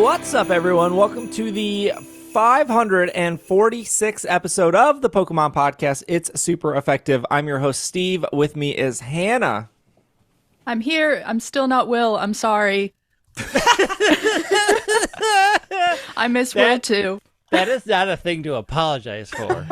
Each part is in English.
What's up, everyone? Welcome to the 546th episode of the Pokemon Podcast. It's super effective. I'm your host, Steve. With me is Hannah. I'm here. I'm still not Will. I'm sorry. I miss Will too. That is not a thing to apologize for.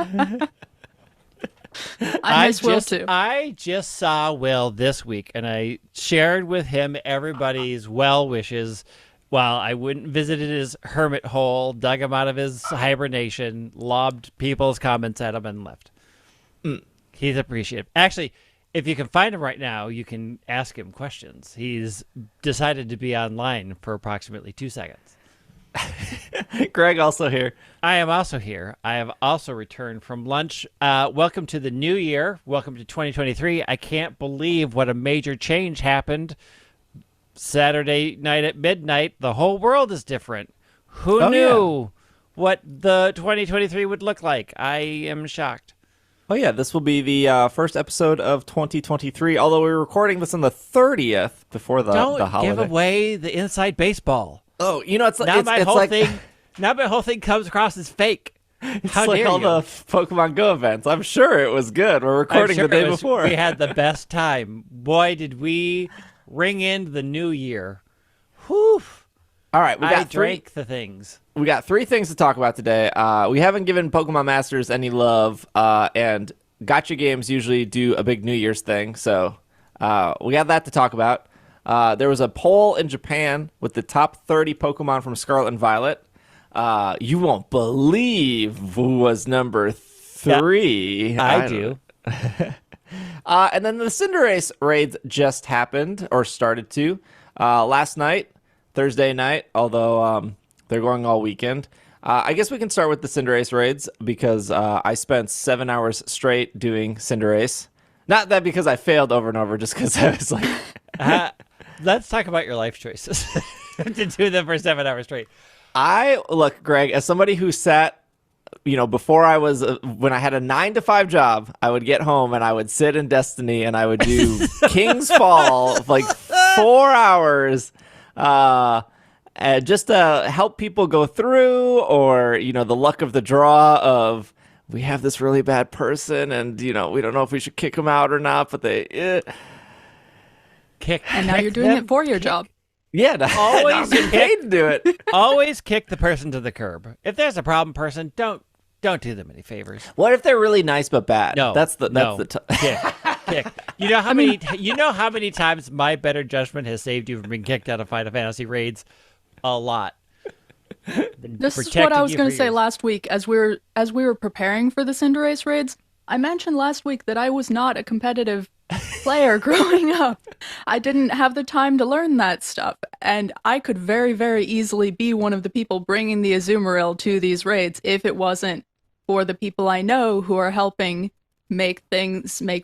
I miss Will too. I just saw Will this week, and I shared with him everybody's well wishes while I went and visited his hermit hole, dug him out of his hibernation, lobbed people's comments at him, and left. He's appreciative. Actually, if you can find him right now, you can ask him questions. He's decided to be online for approximately 2 seconds. Greg also here. I am also here. I have also returned from lunch. Welcome to the new year. Welcome to 2023. I can't believe what a major change happened. Saturday night at midnight, the whole world is different. Who knew what the 2023 would look like? I am shocked. Oh, yeah, this will be the first episode of 2023, although we're recording this on the 30th before the holiday. Don't give away the inside baseball. Oh, you know, it's like... Now my whole thing comes across as fake. It's How like dare all you? the Pokemon Go events. I'm sure it was good. We're recording the day before. We had the best time. Boy, did we ring in the new year. Whew. All right, we got drank the things. We got three things to talk about today. We haven't given Pokemon Masters any love, and gacha games usually do a big New Year's thing, so we got that to talk about. There was a poll in Japan with the top 30 Pokemon from Scarlet and Violet. You won't believe who was number 3. Yeah, I do. And then the Cinderace Raids just happened, or started to, last night, Thursday night, although they're going all weekend. I guess we can start with the Cinderace Raids, because I spent 7 hours straight doing Cinderace. Not that because I failed over and over, just because I was like... Let's talk about your life choices to do them for 7 hours straight. Look, Greg, as somebody who sat, before I was, when I had a 9-to-5 job, I would get home and I would sit in Destiny and I would do King's Fall, like 4 hours, and just to help people go through, or, the luck of the draw of, we have this really bad person and, we don't know if we should kick them out or not, but they... And now you're doing it for your job. Yeah, always get paid to do it. Always kick the person to the curb. If there's a problem person, don't do them any favors. What if they're really nice but bad? No, that's the kick. You know how many times my better judgment has saved you from being kicked out of Final Fantasy raids? A lot. This is what I was going to say last week as we were preparing for the Cinderace raids. I mentioned last week that I was not a competitive player growing up. I didn't have the time to learn that stuff, and I could very, very easily be one of the people bringing the Azumarill to these raids if it wasn't for the people I know who are helping make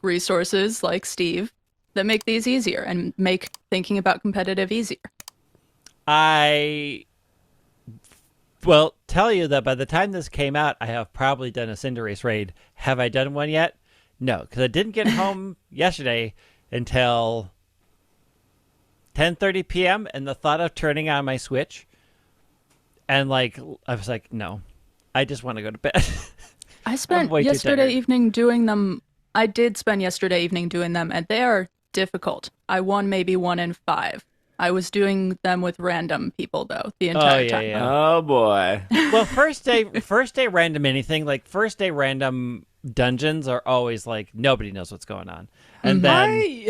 resources like Steve that make these easier and make thinking about competitive easier. I will tell you that by the time this came out, I have probably done a Cinderace raid. Have I done one yet? No, because I didn't get home yesterday until 10:30 p.m. and the thought of turning on my Switch, and I was like, no, I just want to go to bed. I spent yesterday evening doing them. I did spend yesterday evening doing them, and they are difficult. I won maybe 1 in 5. I was doing them with random people though the entire time. Yeah. Oh boy. Well, first day random anything, like first day random dungeons are always like nobody knows what's going on. And then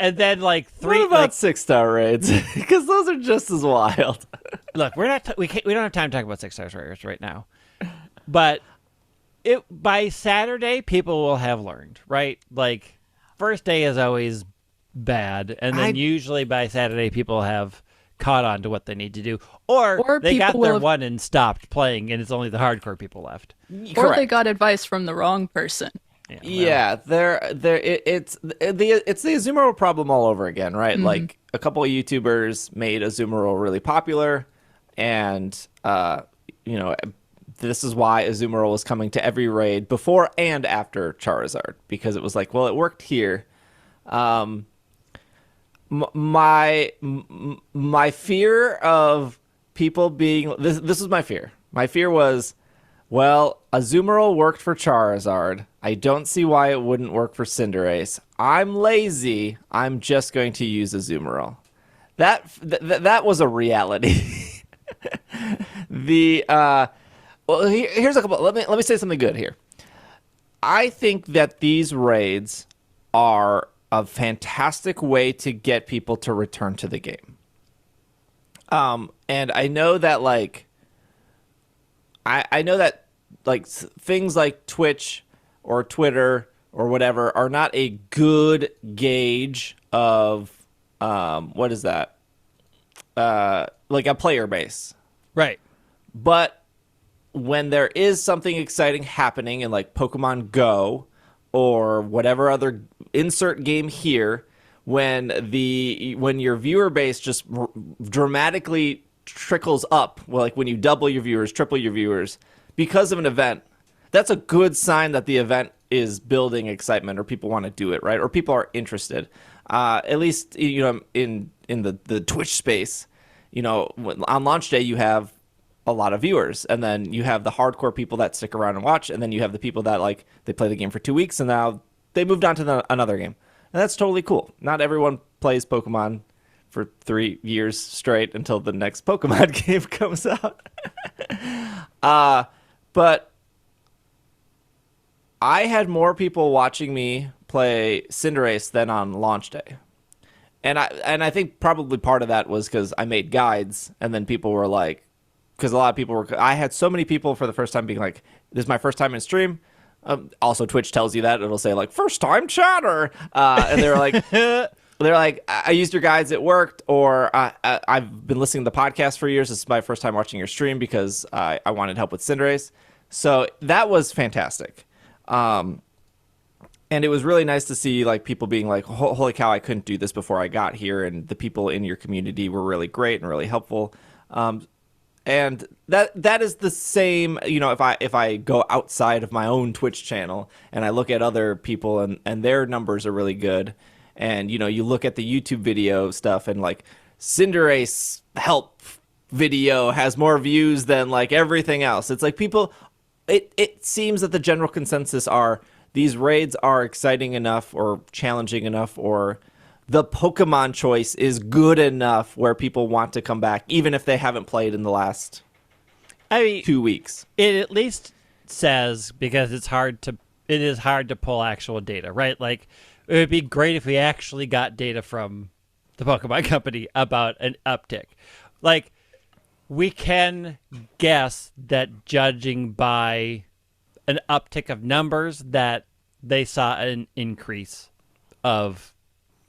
and then like 3 What about 6-star raids? Because those are just as wild. Look, we don't have time to talk about 6-star raids right now. But by Saturday people will have learned, right? Like first day is always bad, and then usually by Saturday people have caught on to what they need to do, or they got their one and stopped playing, and it's only the hardcore people left. Or they got advice from the wrong person. It's the Azumarill problem all over again, right? Mm-hmm. Like a couple of YouTubers made Azumarill really popular, and this is why Azumarill was coming to every raid before and after Charizard, because it was like, well, it worked here. my fear of people being this is my fear. My fear was, well, Azumarill worked for Charizard. I don't see why it wouldn't work for Cinderace. I'm lazy. I'm just going to use Azumarill. That was a reality. Here's a couple. Let me say something good here. I think that these raids are a fantastic way to get people to return to the game. And I know that I know that things like Twitch or Twitter or whatever are not a good gauge of what is that? Like a player base. Right. But when there is something exciting happening in like Pokemon Go or whatever other insert game here, when your viewer base just dramatically trickles up, well, like when you double your viewers, triple your viewers because of an event, that's a good sign that the event is building excitement or people want to do it, right? Or people are interested. At least, in the Twitch space, on launch day you have a lot of viewers, and then you have the hardcore people that stick around and watch, and then you have the people that they play the game for 2 weeks and now they moved on to another game. And that's totally cool. Not everyone plays Pokemon for 3 years straight until the next Pokemon game comes out. But I had more people watching me play Cinderace than on launch day. And I think probably part of that was because I made guides, and then people were like, because a lot of people were, I had so many people for the first time being like, this is my first time in stream. Also, Twitch tells you that. It'll say first time chatter. And they're like, I used your guides, it worked. Or I've been listening to the podcast for years. This is my first time watching your stream because I wanted help with Cinderace. So that was fantastic. And it was really nice to see people being like, holy cow, I couldn't do this before I got here. And the people in your community were really great and really helpful. And that is the same, if I go outside of my own Twitch channel and I look at other people and their numbers are really good. And, you look at the YouTube video stuff and Cinderace help video has more views than everything else. It's people, it seems that the general consensus are these raids are exciting enough or challenging enough, or the Pokemon choice is good enough where people want to come back, even if they haven't played in the last 2 weeks. It at least says, because it is hard to pull actual data, right? It would be great if we actually got data from the Pokemon Company about an uptick. We can guess that judging by an uptick of numbers that they saw an increase of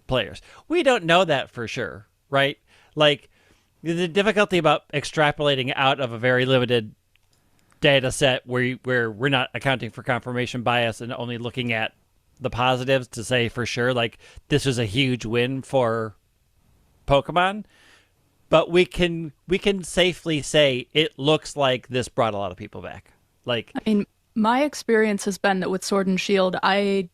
players. We don't know that for sure, right? The difficulty about extrapolating out of a very limited data set where we're not accounting for confirmation bias and only looking at the positives to say for sure this was a huge win for Pokemon, but we can safely say it looks like this brought a lot of people back. My experience has been that with Sword and Shield, I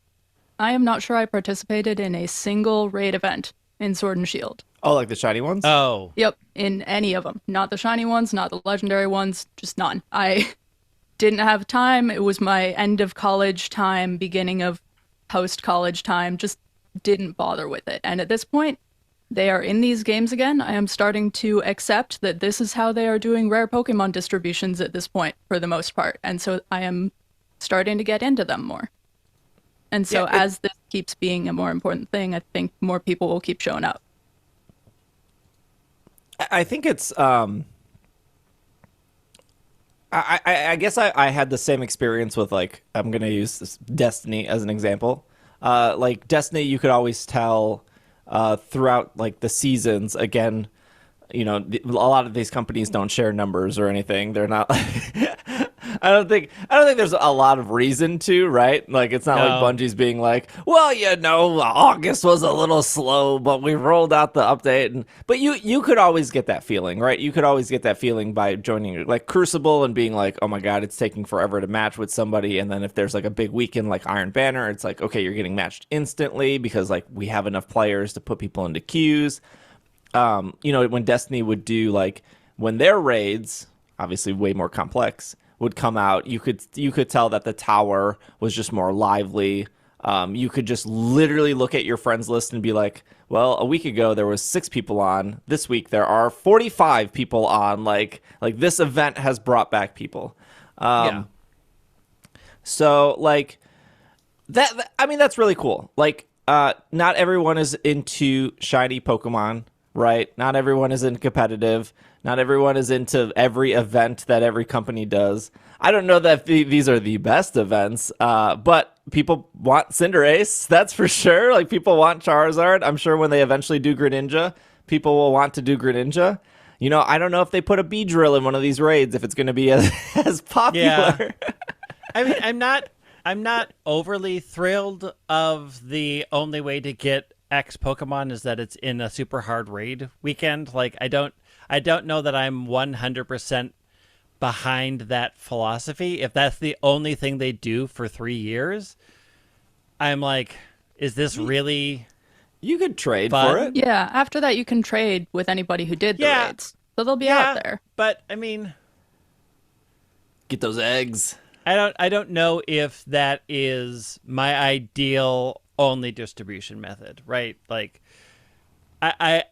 am not sure I participated in a single raid event in Sword and Shield. Oh, the shiny ones? Oh. Yep, in any of them. Not the shiny ones, not the legendary ones, just none. I didn't have time. It was my end of college time, beginning of post-college time. Just didn't bother with it. And at this point, they are in these games again. I am starting to accept that this is how they are doing rare Pokemon distributions at this point, for the most part. And so I am starting to get into them more. And so as this keeps being a more important thing, I think more people will keep showing up. I think it's I guess I had the same experience with I'm gonna use this Destiny as an example. Destiny, you could always tell throughout the seasons. Again, a lot of these companies don't share numbers or anything. They're not I don't think there's a lot of reason to, right? Like, it's not like Bungie's being like, well, August was a little slow, but we rolled out the update. But you could always get that feeling, right? You could always get that feeling by joining like Crucible and being like, oh my god, it's taking forever to match with somebody. And then if there's like a big weekend like Iron Banner, it's like, okay, you're getting matched instantly because like we have enough players to put people into queues. When Destiny would do like when their raids, obviously way more complex, would come out, you could tell that the tower was just more lively. You could just literally look at your friends list and be like, well, a week ago there was 6 people on. This week there are 45 people on. Like this event has brought back people. So like that, I mean, that's really cool. Like, not everyone is into shiny Pokemon, right? Not everyone is in competitive. Not everyone is into every event that every company does. I don't know that these are the best events, but people want Cinderace, that's for sure. Like, people want Charizard. I'm sure when they eventually do Greninja, people will want to do Greninja. I don't know if they put a Beedrill in one of these raids, if it's going to be as popular. Yeah. I mean, I'm not overly thrilled of the only way to get X Pokemon is that it's in a super hard raid weekend. Like, I don't know that I'm 100% behind that philosophy. If that's the only thing they do for 3 years, I'm like, is this really? You could trade fun? For it. Yeah, after that you can trade with anybody who did the raids. So they'll be out there. But I mean, get those eggs. I don't know if that is my ideal only distribution method, right? Like, I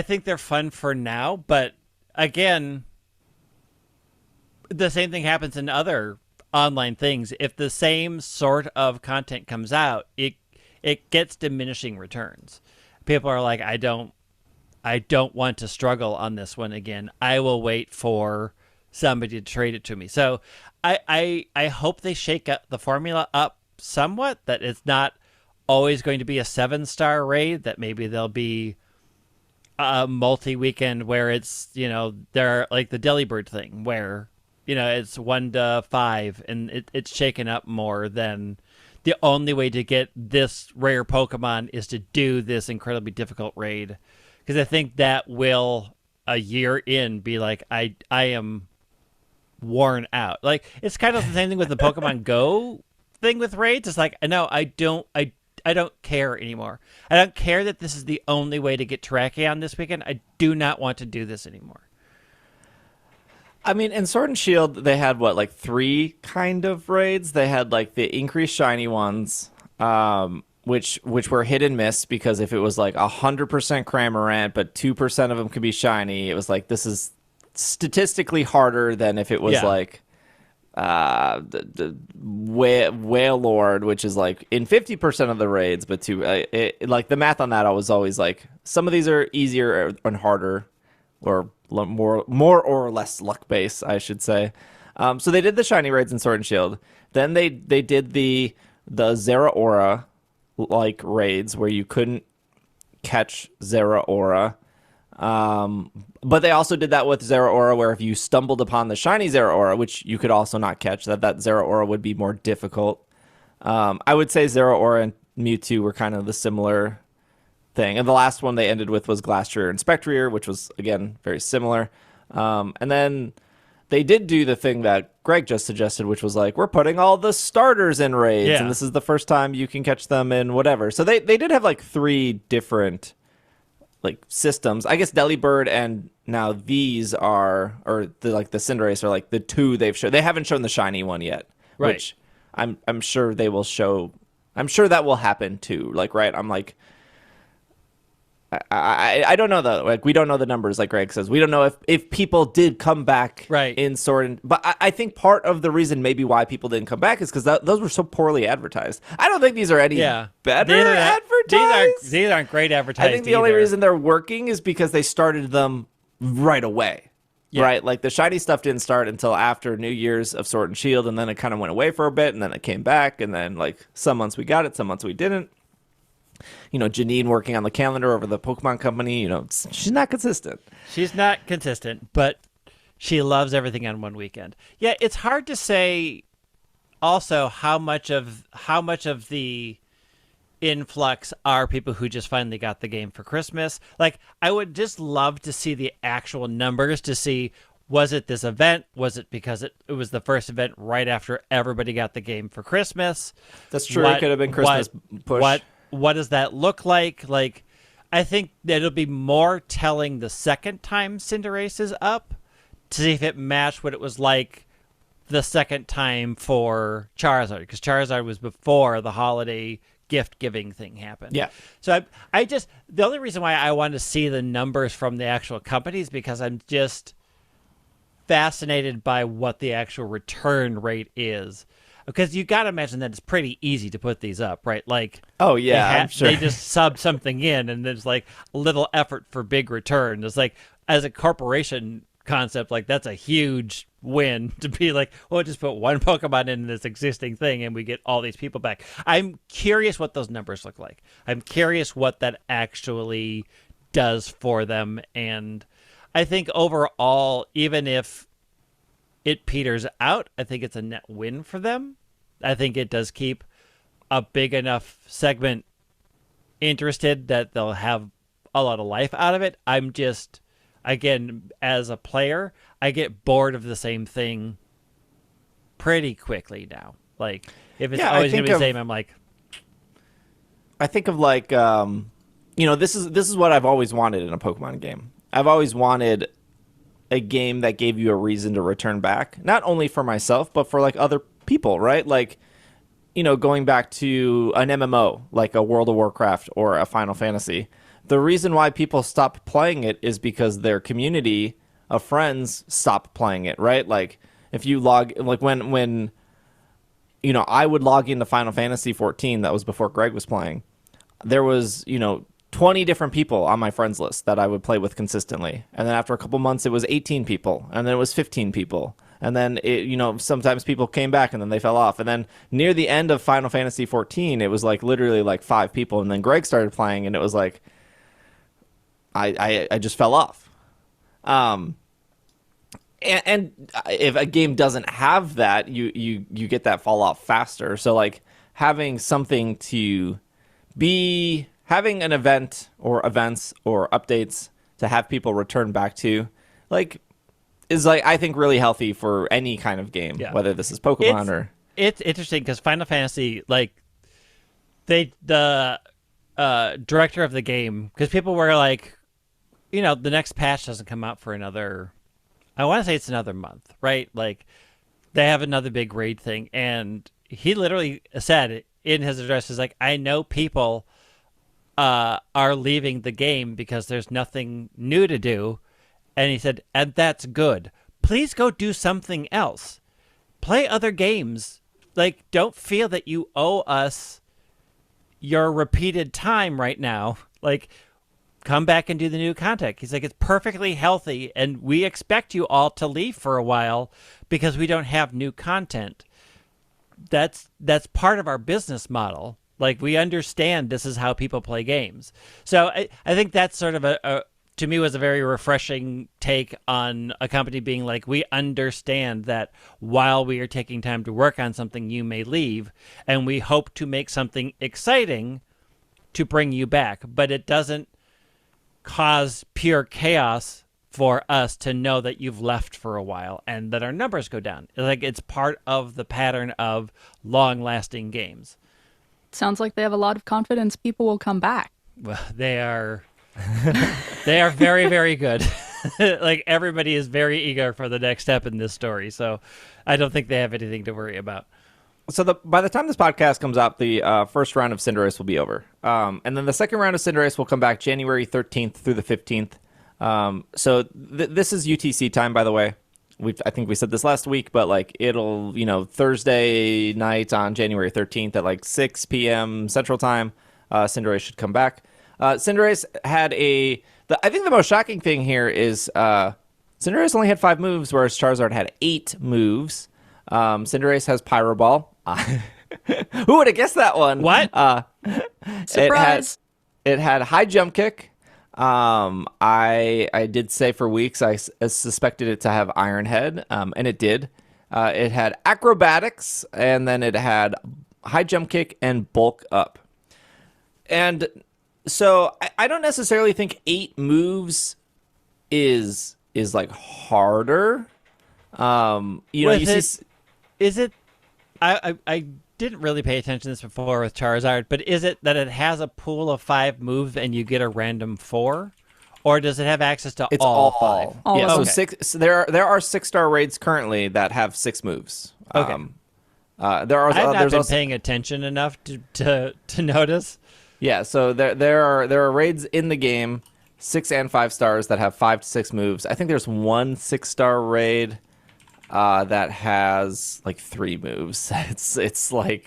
think they're fun for now, but again, the same thing happens in other online things. If the same sort of content comes out, it gets diminishing returns. People are like, I don't want to struggle on this one again. I will wait for somebody to trade it to me. So I hope they shake up the formula up somewhat, that it's not always going to be a 7-star raid, that maybe there'll be a multi-weekend where it's, they're like the Delibird thing where, it's 1 to 5 and it's shaken up more than the only way to get this rare Pokemon is to do this incredibly difficult raid. Because I think that will, a year in, be like, I am worn out. Like, it's kind of the same thing with the Pokemon Go thing with raids. It's like, no, I don't care anymore. I don't care that this is the only way to get Terrakion this weekend. I do not want to do this anymore. I mean, in Sword and Shield, they had, 3 kind of raids? They had, the increased shiny ones, which were hit and miss, because if it was, 100% Cramorant, but 2% of them could be shiny, it was like, this is statistically harder than if it was, the Whale Lord, which is, in 50% of the raids, but the math on that was always, some of these are easier and harder, or more or less luck based, I should say. So they did the shiny raids in Sword and Shield. Then they did the Zeraora raids where you couldn't catch Zeraora. But they also did that with Zeraora, where if you stumbled upon the shiny Zeraora, which you could also not catch, that Zeraora would be more difficult. I would say Zeraora and Mewtwo were kind of the similar thing. And the last one they ended with was Glastrier and Spectrier, which was, again, very similar. And then they did do the thing that Greg just suggested, which was we're putting all the starters in raids, and this is the first time you can catch them in whatever. So they did have 3 different systems. I guess Delibird and now these are, or the Cinderace are the 2 they've shown. They haven't shown the shiny one yet, right? Which I'm sure they will show. I'm sure that will happen too. Right? I'm I don't know though. We don't know the numbers, like Greg says. We don't know if people did come back in Sword. But I think part of the reason maybe why people didn't come back is because those were so poorly advertised. I don't think these are any better advertised. These aren't great advertised. I think the only reason they're working is because they started them right away. Yeah. Right? The shiny stuff didn't start until after New Year's of Sword and Shield, and then it kind of went away for a bit, and then it came back, and then some months we got it, some months we didn't. Janine working on the calendar over the Pokemon Company, she's not consistent. She's not consistent, but she loves everything on one weekend. Yeah, it's hard to say also how much of the influx are people who just finally got the game for Christmas. Like, I would just love to see the actual numbers to see, was it this event? Was it because it was the first event right after everybody got the game for Christmas? That's true. It could have been Christmas push. What does that look like? Like, I think that it'll be more telling the second time Cinderace is up to see if it matched what it was like the second time for Charizard, because Charizard was before the holiday gift-giving thing happened. Yeah. So I just, the only reason why I want to see the numbers from the actual companies, because I'm just fascinated by what the actual return rate is. Because you got to imagine that it's pretty easy to put these up, right? Like, oh yeah, I'm sure. They just sub something in, and there's like a little effort for big return. It's like, as a corporation concept, like, that's a huge win to be like, well, just put one Pokemon in this existing thing and we get all these people back. I'm curious what those numbers look like. I'm curious what that actually does for them. And I think overall, even if it peters out, I think it's a net win for them. I think it does keep a big enough segment interested that they'll have a lot of life out of it. I'm just, again, as a player, I get bored of the same thing pretty quickly now. Like, if it's always going to be the same, I'm like... I think of, like, this is what I've always wanted in a Pokemon game. I've always wanted a game that gave you a reason to return back, not only for myself, but for, like, other people, right? Like, going back to an MMO, like a World of Warcraft or a Final Fantasy. The reason why people stop playing it is because their community of friends stop playing it, right? Like, if you when I would log into Final Fantasy 14, that was before Greg was playing, there was, 20 different people on my friends list that I would play with consistently. And then after a couple months, it was 18 people, and then it was 15 people. And then, sometimes people came back and then they fell off. And then near the end of Final Fantasy 14, it was like literally like 5 people. And then Greg started playing, and it was like, I just fell off. And if a game doesn't have that, you get that fall off faster. So, like, having something to be, having an event or events or updates to have people return back to, like, is, like, I think really healthy for any kind of game, whether this is Pokemon or... It's interesting because Final Fantasy, like, the director of the game, because people were like, the next patch doesn't come out for another, I want to say it's another month, right? Like, they have another big raid thing. And he literally said in his address, is like, I know people are leaving the game because there's nothing new to do. And he said, and that's good. Please go do something else. Play other games. Like, don't feel that you owe us your repeated time right now. Like, come back and do the new content. He's like, it's perfectly healthy, and we expect you all to leave for a while because we don't have new content. That's part of our business model. Like, we understand this is how people play games. So I think that's sort of to me, was a very refreshing take on a company being like, we understand that while we are taking time to work on something, you may leave, and we hope to make something exciting to bring you back. But it doesn't cause pure chaos for us to know that you've left for a while and that our numbers go down. Like, it's part of the pattern of long-lasting games. Sounds like they have a lot of confidence people will come back. Well, they are very, very good. Like, everybody is very eager for the next step in this story, so I don't think they have anything to worry about. So by the time this podcast comes out, the first round of Cinderace will be over. And then the second round of Cinderace will come back January 13th through the 15th. So this is UTC time, by the way. I think we said this last week, but, like, it'll, Thursday night on January 13th at like 6 p.m. Central Time, Cinderace should come back. Cinderace had I think the most shocking thing here is Cinderace only had 5 moves, whereas Charizard had 8 moves. Cinderace has Pyro Ball. Who would have guessed that one? What? Surprise! It had High Jump Kick, I did say for weeks I suspected it to have Iron Head, and it did. It had acrobatics, and then it had high jump kick and bulk up. And so I don't necessarily think 8 moves is like harder. Is it? I didn't really pay attention to this before with Charizard, but is it that it has a pool of 5 moves and you get a random 4, or does it have access to all 5? Yeah, so 6. So there are 6-star raids currently that have 6 moves. Okay. I've not been paying attention enough to notice. Yeah, so there are raids in the game, 6 and 5 stars that have 5 to 6 moves. I think there's one 6-star raid that has like 3 moves. It's like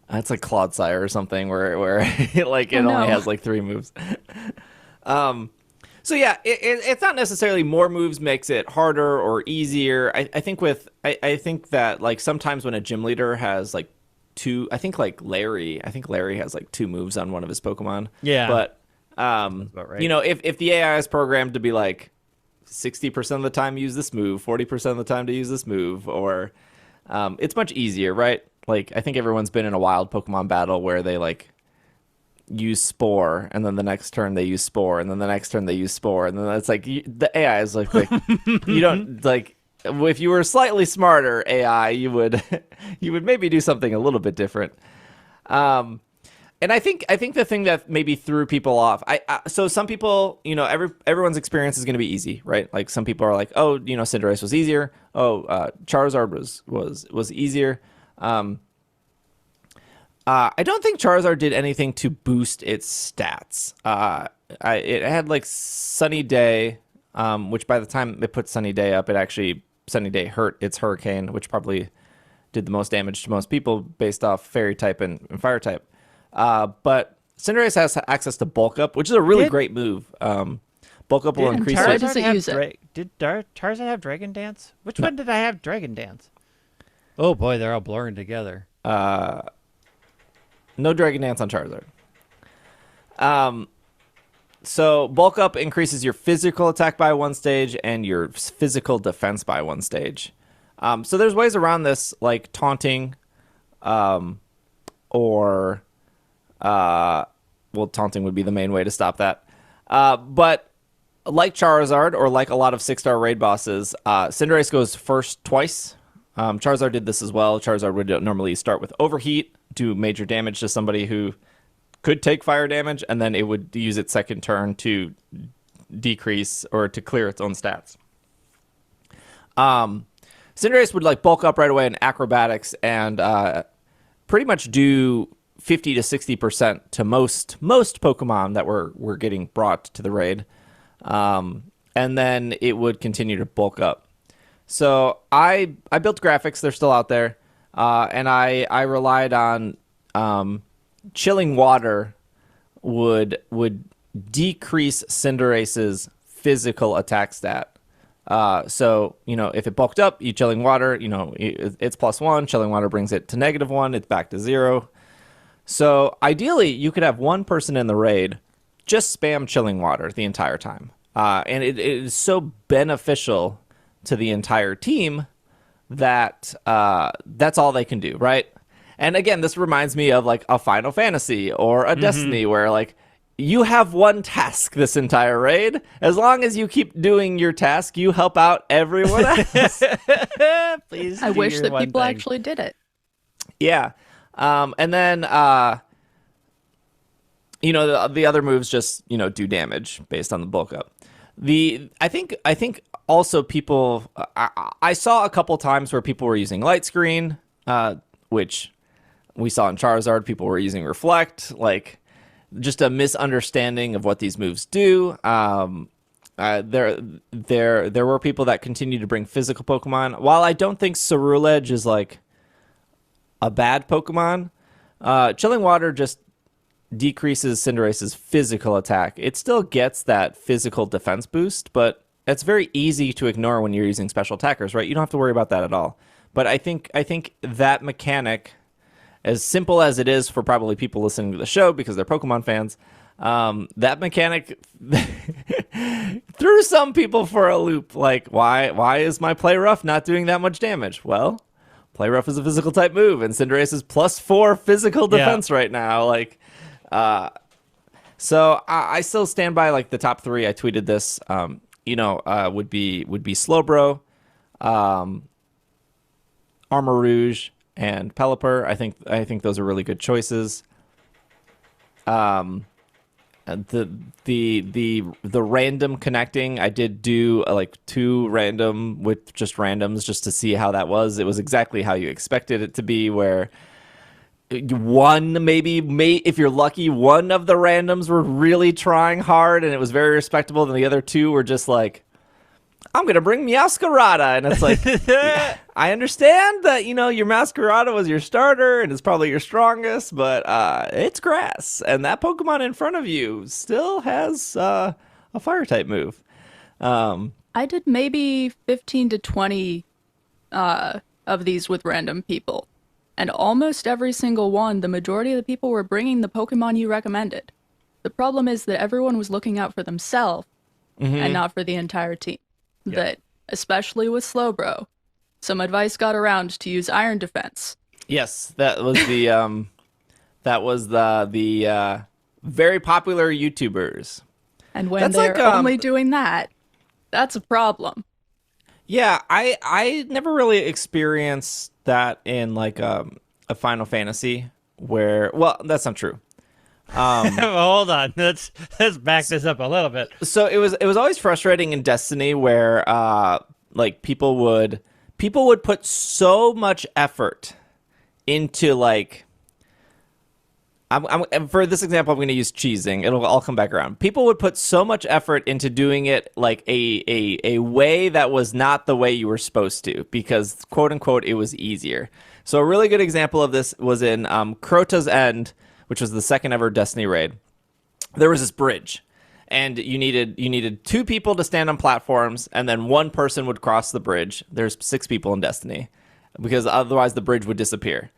Clodsire or something where like it only has like 3 moves. So yeah, it's not necessarily more moves makes it harder or easier. I think that like sometimes when a gym leader has like 2, I think Larry has like 2 moves on one of his Pokemon. Yeah. But about right. If the AI is programmed to be like 60% of the time use this move, 40% of the time to use this move, or it's much easier, right? Like I think everyone's been in a wild Pokemon battle where they like use Spore, and then the next turn they use Spore, and then the next turn they use Spore, and then it's like the AI is like you don't like. If you were slightly smarter AI, you would maybe do something a little bit different. And I think the thing that maybe threw people off, so some people, everyone's experience is going to be easy, right? Like some people are like, oh, Cinderace was easier. Oh, Charizard was easier. I don't think Charizard did anything to boost its stats. It had like Sunny Day, which by the time it put Sunny Day up, Sunny Day hurt its Hurricane, which probably did the most damage to most people based off Fairy type and Fire type. But Cinderace has access to Bulk Up, which is a really great move. Bulk Up will increase Tera doesn't use it. Did Charizard have Dragon Dance? Which one did I have Dragon Dance? Oh boy, they're all blurring together. No Dragon Dance on Charizard. So Bulk Up increases your physical attack by 1 stage and your physical defense by 1 stage. So there's ways around this, like taunting, or taunting would be the main way to stop that. But like Charizard, or like a lot of 6-star raid bosses, Cinderace goes first twice. Charizard did this as well. Charizard would normally start with Overheat, do major damage to somebody who could take fire damage, and then it would use its second turn to decrease or to clear its own stats. Cinderace would like bulk up right away in acrobatics and pretty much do 50 to 60% to most Pokemon that were getting brought to the raid. And then it would continue to bulk up. So I built graphics, they're still out there. And I relied on Chilling Water would decrease Cinderace's physical attack stat. So, if it bulked up, you Chilling Water, it's +1. Chilling Water brings it to -1. It's back to 0. So ideally, you could have one person in the raid just spam Chilling Water the entire time. And it is so beneficial to the entire team that that's all they can do, right? And again, this reminds me of like a Final Fantasy or a Destiny where like you have one task this entire raid. As long as you keep doing your task, you help out everyone else. Please. I wish that people actually did it. Yeah. And then, the other moves just, do damage based on the bulk up. I think also people, I saw a couple times where people were using Light Screen, which we saw in Charizard, people were using Reflect, like just a misunderstanding of what these moves do. There were people that continued to bring physical Pokemon. While I don't think Ceruledge is like a bad Pokemon, Chilling Water just decreases Cinderace's physical attack. It still gets that physical defense boost, but it's very easy to ignore when you're using special attackers, right? You don't have to worry about that at all. But I think that mechanic, as simple as it is for probably people listening to the show because they're Pokemon fans, That mechanic threw some people for a loop. Like, why is my Play Rough not doing that much damage? Well, Play Rough is a physical type move, and Cinderace is +4 physical defense right now. Like, so I still stand by like the top 3. I tweeted this. Would be Slowbro, Armor Rouge, and Pelipper. I think those are really good choices. The random connecting, I did do like 2 random with just randoms just to see how that was. It was exactly how you expected it to be, where one if you're lucky, one of the randoms were really trying hard and it was very respectable, and the other 2 were just like, I'm gonna bring Meowscarada, and it's like, yeah, I understand that your Meowscarada was your starter and it's probably your strongest, but it's grass, and that Pokemon in front of you still has a fire type move. I did maybe 15 to 20 of these with random people, and almost every single one, the majority of the people were bringing the Pokemon you recommended. The problem is that everyone was looking out for themselves and not for the entire team. Yeah. That, especially with Slowbro, some advice got around to use Iron Defense. Yes, that was the the very popular YouTubers. And when they're only doing that, that's a problem. Yeah, I never really experienced that in like a Final Fantasy where, well, that's not true. Hold on, let's back this up a little bit. So it was always frustrating in Destiny where like people would put so much effort into like, I'm for this example I'm going to use cheesing. It'll all come back around. People would put so much effort into doing it like a way that was not the way you were supposed to, because quote unquote it was easier. So a really good example of this was in Crota's End, which was the second ever Destiny raid. There was this bridge, and you needed 2 people to stand on platforms, and then 1 person would cross the bridge. There's 6 people in Destiny, because otherwise the bridge would disappear.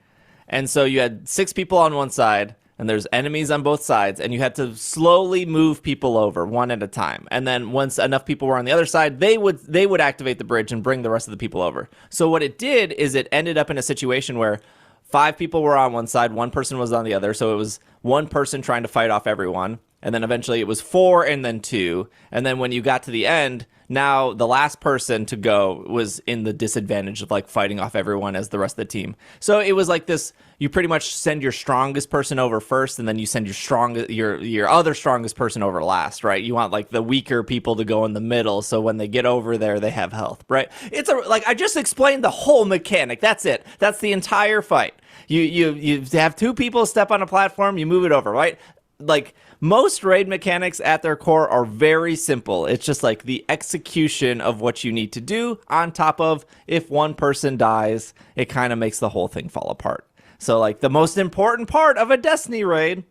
And so you had 6 people on one side, and there's enemies on both sides, and you had to slowly move people over one at a time. And then once enough people were on the other side, they would activate the bridge and bring the rest of the people over. So what it did is it ended up in a situation where 5 people were on one side, 1 person was on the other, so it was 1 person trying to fight off everyone, and then eventually it was 4 and then 2, and then when you got to the end, now the last person to go was in the disadvantage of like fighting off everyone as the rest of the team. So it was like this, you pretty much send your strongest person over first, and then you send your other strongest person over last, right? You want like the weaker people to go in the middle, so when they get over there, they have health, right? It's like I just explained the whole mechanic. That's it. That's the entire fight. You have 2 people step on a platform, you move it over, right? Like most raid mechanics at their core are very simple. It's just like the execution of what you need to do, on top of if 1 person dies, it kind of makes the whole thing fall apart. So like the most important part of a Destiny raid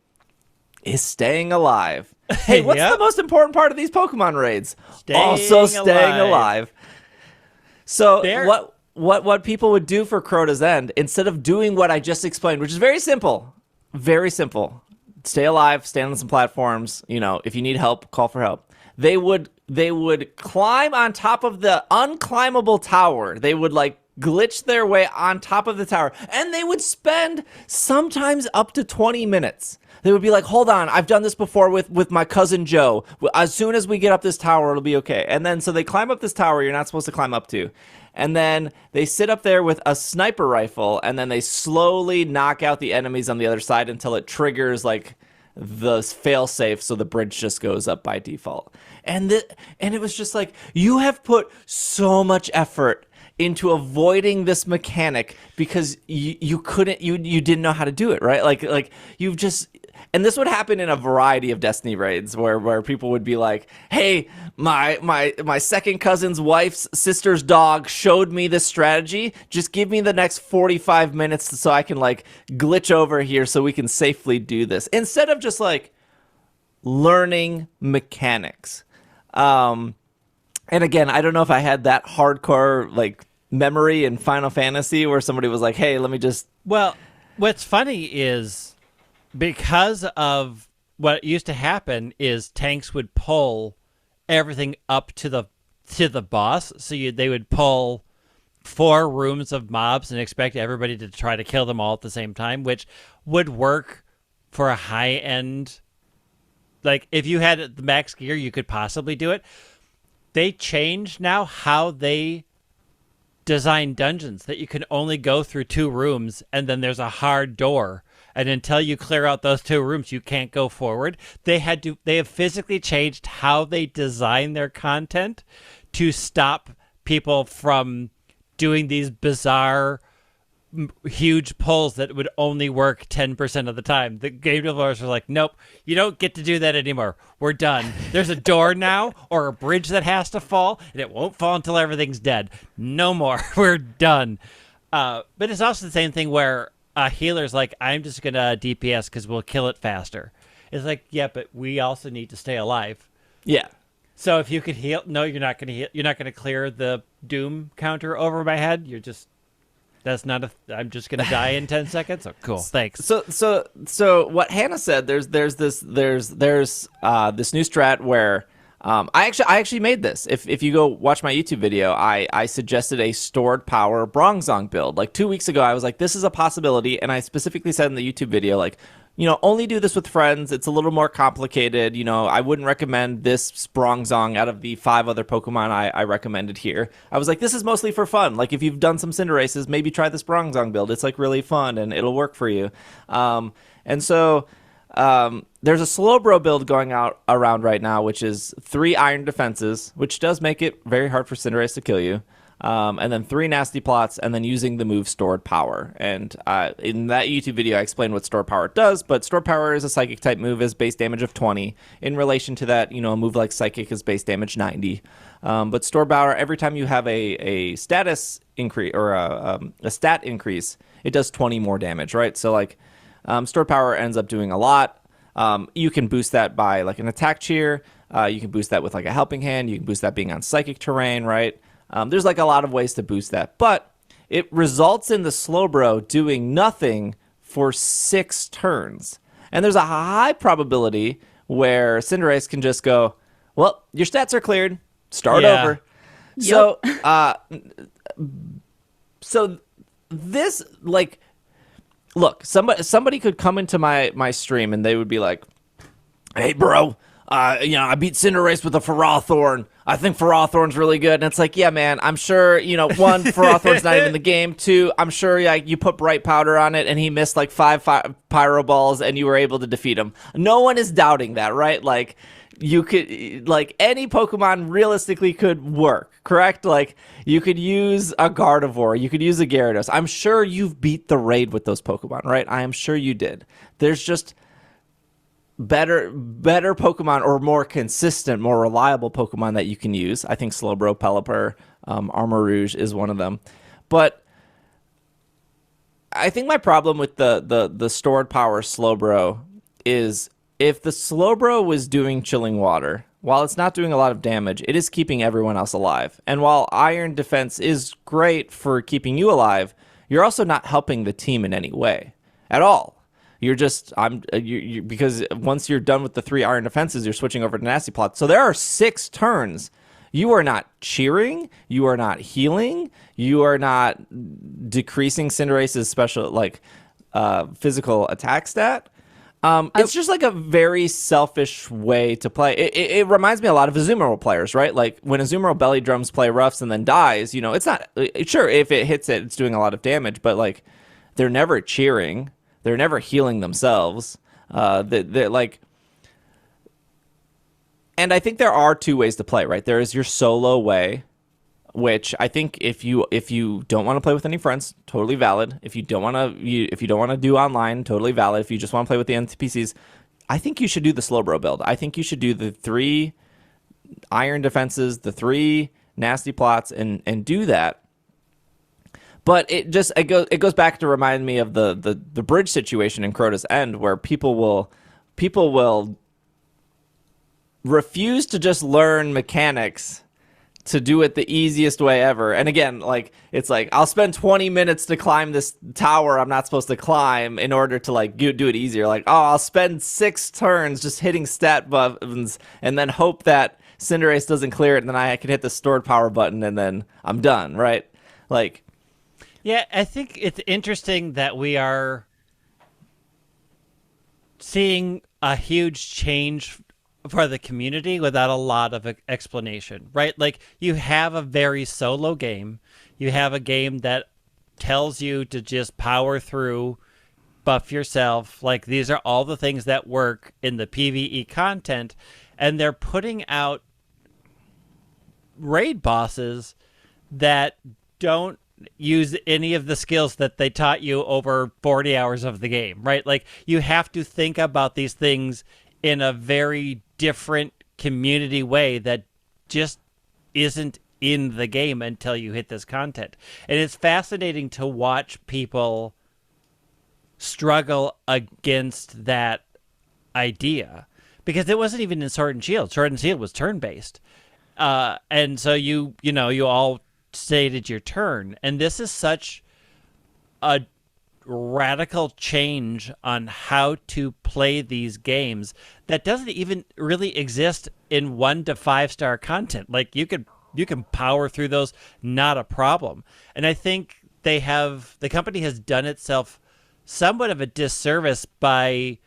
is staying alive. Hey, what's the most important part of these Pokemon raids? Staying alive. So what people would do for Crota's End, instead of doing what I just explained, which is very simple, stay alive, stand on some platforms, if you need help, call for help. They would climb on top of the unclimbable tower. They would like glitch their way on top of the tower, and they would spend sometimes up to 20 minutes. They would be like, hold on, I've done this before with my cousin Joe. As soon as we get up this tower, it'll be okay. And then so they climb up this tower you're not supposed to climb up to. And then they sit up there with a sniper rifle, and then they slowly knock out the enemies on the other side until it triggers like the failsafe, so the bridge just goes up by default. And it was just like, you have put so much effort into avoiding this mechanic because you didn't know how to do it, right? Like you've just. And this would happen in a variety of Destiny raids where people would be like, hey, my second cousin's wife's sister's dog showed me this strategy. Just give me the next 45 minutes so I can like glitch over here so we can safely do this. Instead of just like learning mechanics. And again, I don't know if I had that hardcore like memory in Final Fantasy where somebody was like, hey, let me just. Well, what's funny is, because of what used to happen is tanks would pull everything up to the boss. So they would pull 4 rooms of mobs and expect everybody to try to kill them all at the same time, which would work for a high end. Like if you had the max gear, you could possibly do it. They changed now how they design dungeons, that you can only go through 2 rooms and then there's a hard door. And until you clear out those 2 rooms, you can't go forward. They have physically changed how they design their content to stop people from doing these bizarre, huge pulls that would only work 10% of the time. The game developers are like, nope, you don't get to do that anymore. We're done. There's a door now or a bridge that has to fall, and it won't fall until everything's dead. No more. We're done. But it's also the same thing where a healer's like, I'm just going to DPS because we'll kill it faster. It's like, yeah, but we also need to stay alive. Yeah. So if you could heal, no, you're not going to heal. You're not going to clear the doom counter over my head. You're just, that's not I'm just going to die in 10 seconds. Oh, cool. Thanks. So what Hannah said, there's this new strat where I actually made this. If you go watch my YouTube video, I suggested a stored power Bronzong build. Like 2 weeks ago, I was like, this is a possibility, and I specifically said in the YouTube video, like, only do this with friends. It's a little more complicated. I wouldn't recommend this Bronzong out of the 5 other Pokemon I recommended here. I was like, this is mostly for fun. Like, if you've done some Cinderaces, maybe try this Bronzong build. It's like really fun and it'll work for you. And so there's a Slowbro build going around right now, which is 3 Iron Defenses, which does make it very hard for Cinderace to kill you. And then 3 Nasty Plots, and then using the move Stored Power. And in that YouTube video, I explained what Stored Power does, but Stored Power is a Psychic-type move, is base damage of 20. In relation to that, a move like Psychic is base damage 90. But Stored Power, every time you have a status increase, or a stat increase, it does 20 more damage, right? So, like, Stored Power ends up doing a lot. You can boost that by, like, an Attack Cheer. You can boost that with, like, a Helping Hand. You can boost that being on Psychic terrain, right? There's like a lot of ways to boost that, but it results in the Slowbro doing nothing for 6 turns. And there's a high probability where Cinderace can just go, well, your stats are cleared, start over. Yep. So this, like, look, somebody could come into my stream and they would be like, hey, bro, I beat Cinderace with a Ferrothorn. I think Ferrothorn's really good. And it's like, yeah, man, I'm sure, 1, Ferrothorn's not even in the game. 2, I'm sure you put Bright Powder on it and he missed like 5 Pyro Balls and you were able to defeat him. No one is doubting that, right? Like, you could, like, any Pokemon realistically could work, correct? Like, you could use a Gardevoir, you could use a Gyarados. I'm sure you've beat the raid with those Pokemon, right? I am sure you did. There's just better Pokemon, or more consistent, more reliable Pokemon that you can use. I think Slowbro, Pelipper, Armarouge is one of them. But I think my problem with the stored power Slowbro is, if the Slowbro was doing Chilling Water, while it's not doing a lot of damage, it is keeping everyone else alive. And while Iron Defense is great for keeping you alive, you're also not helping the team in any way at all. You're just, because once you're done with the 3 Iron Defenses, you're switching over to Nasty Plot. So there are 6 turns. You are not cheering. You are not healing. You are not decreasing Cinderace's special, like, physical attack stat. It's just like a very selfish way to play. It reminds me a lot of Azumarill players, right? Like, when Azumarill belly drums play roughs and then dies, it's not, sure, if it hits it, it's doing a lot of damage, but, like, they're never cheering. They're never healing themselves. They're like, and I think there are 2 ways to play, right? There is your solo way, which I think if you don't want to play with any friends, totally valid. If you don't want to do online, totally valid. If you just want to play with the NPCs, I think you should do the Slowbro build. I think you should do the 3 Iron Defenses, the 3 Nasty Plots, and do that. But it goes back to remind me of the bridge situation in Crota's End, where people will refuse to just learn mechanics to do it the easiest way ever. And again, like, it's like, I'll spend 20 minutes to climb this tower I'm not supposed to climb in order to like do it easier. Like, oh, I'll spend 6 turns just hitting stat buttons and then hope that Cinderace doesn't clear it, and then I can hit the stored power button and then I'm done, right? Like, yeah, I think it's interesting that we are seeing a huge change for the community without a lot of explanation, right? Like, you have a very solo game. You have a game that tells you to just power through, buff yourself. Like, these are all the things that work in the PvE content, and they're putting out raid bosses that don't use any of the skills that they taught you over 40 hours of the game, right? Like, you have to think about these things in a very different community way that just isn't in the game until you hit this content. And it's fascinating to watch people struggle against that idea, because it wasn't even in Sword and Shield. Sword and Shield was turn-based. And so you all stated your turn. And this is such a radical change on how to play these games that doesn't even really exist in 1 to 5 star content. Like, you can power through those, not a problem. And I think the company has done itself somewhat of a disservice by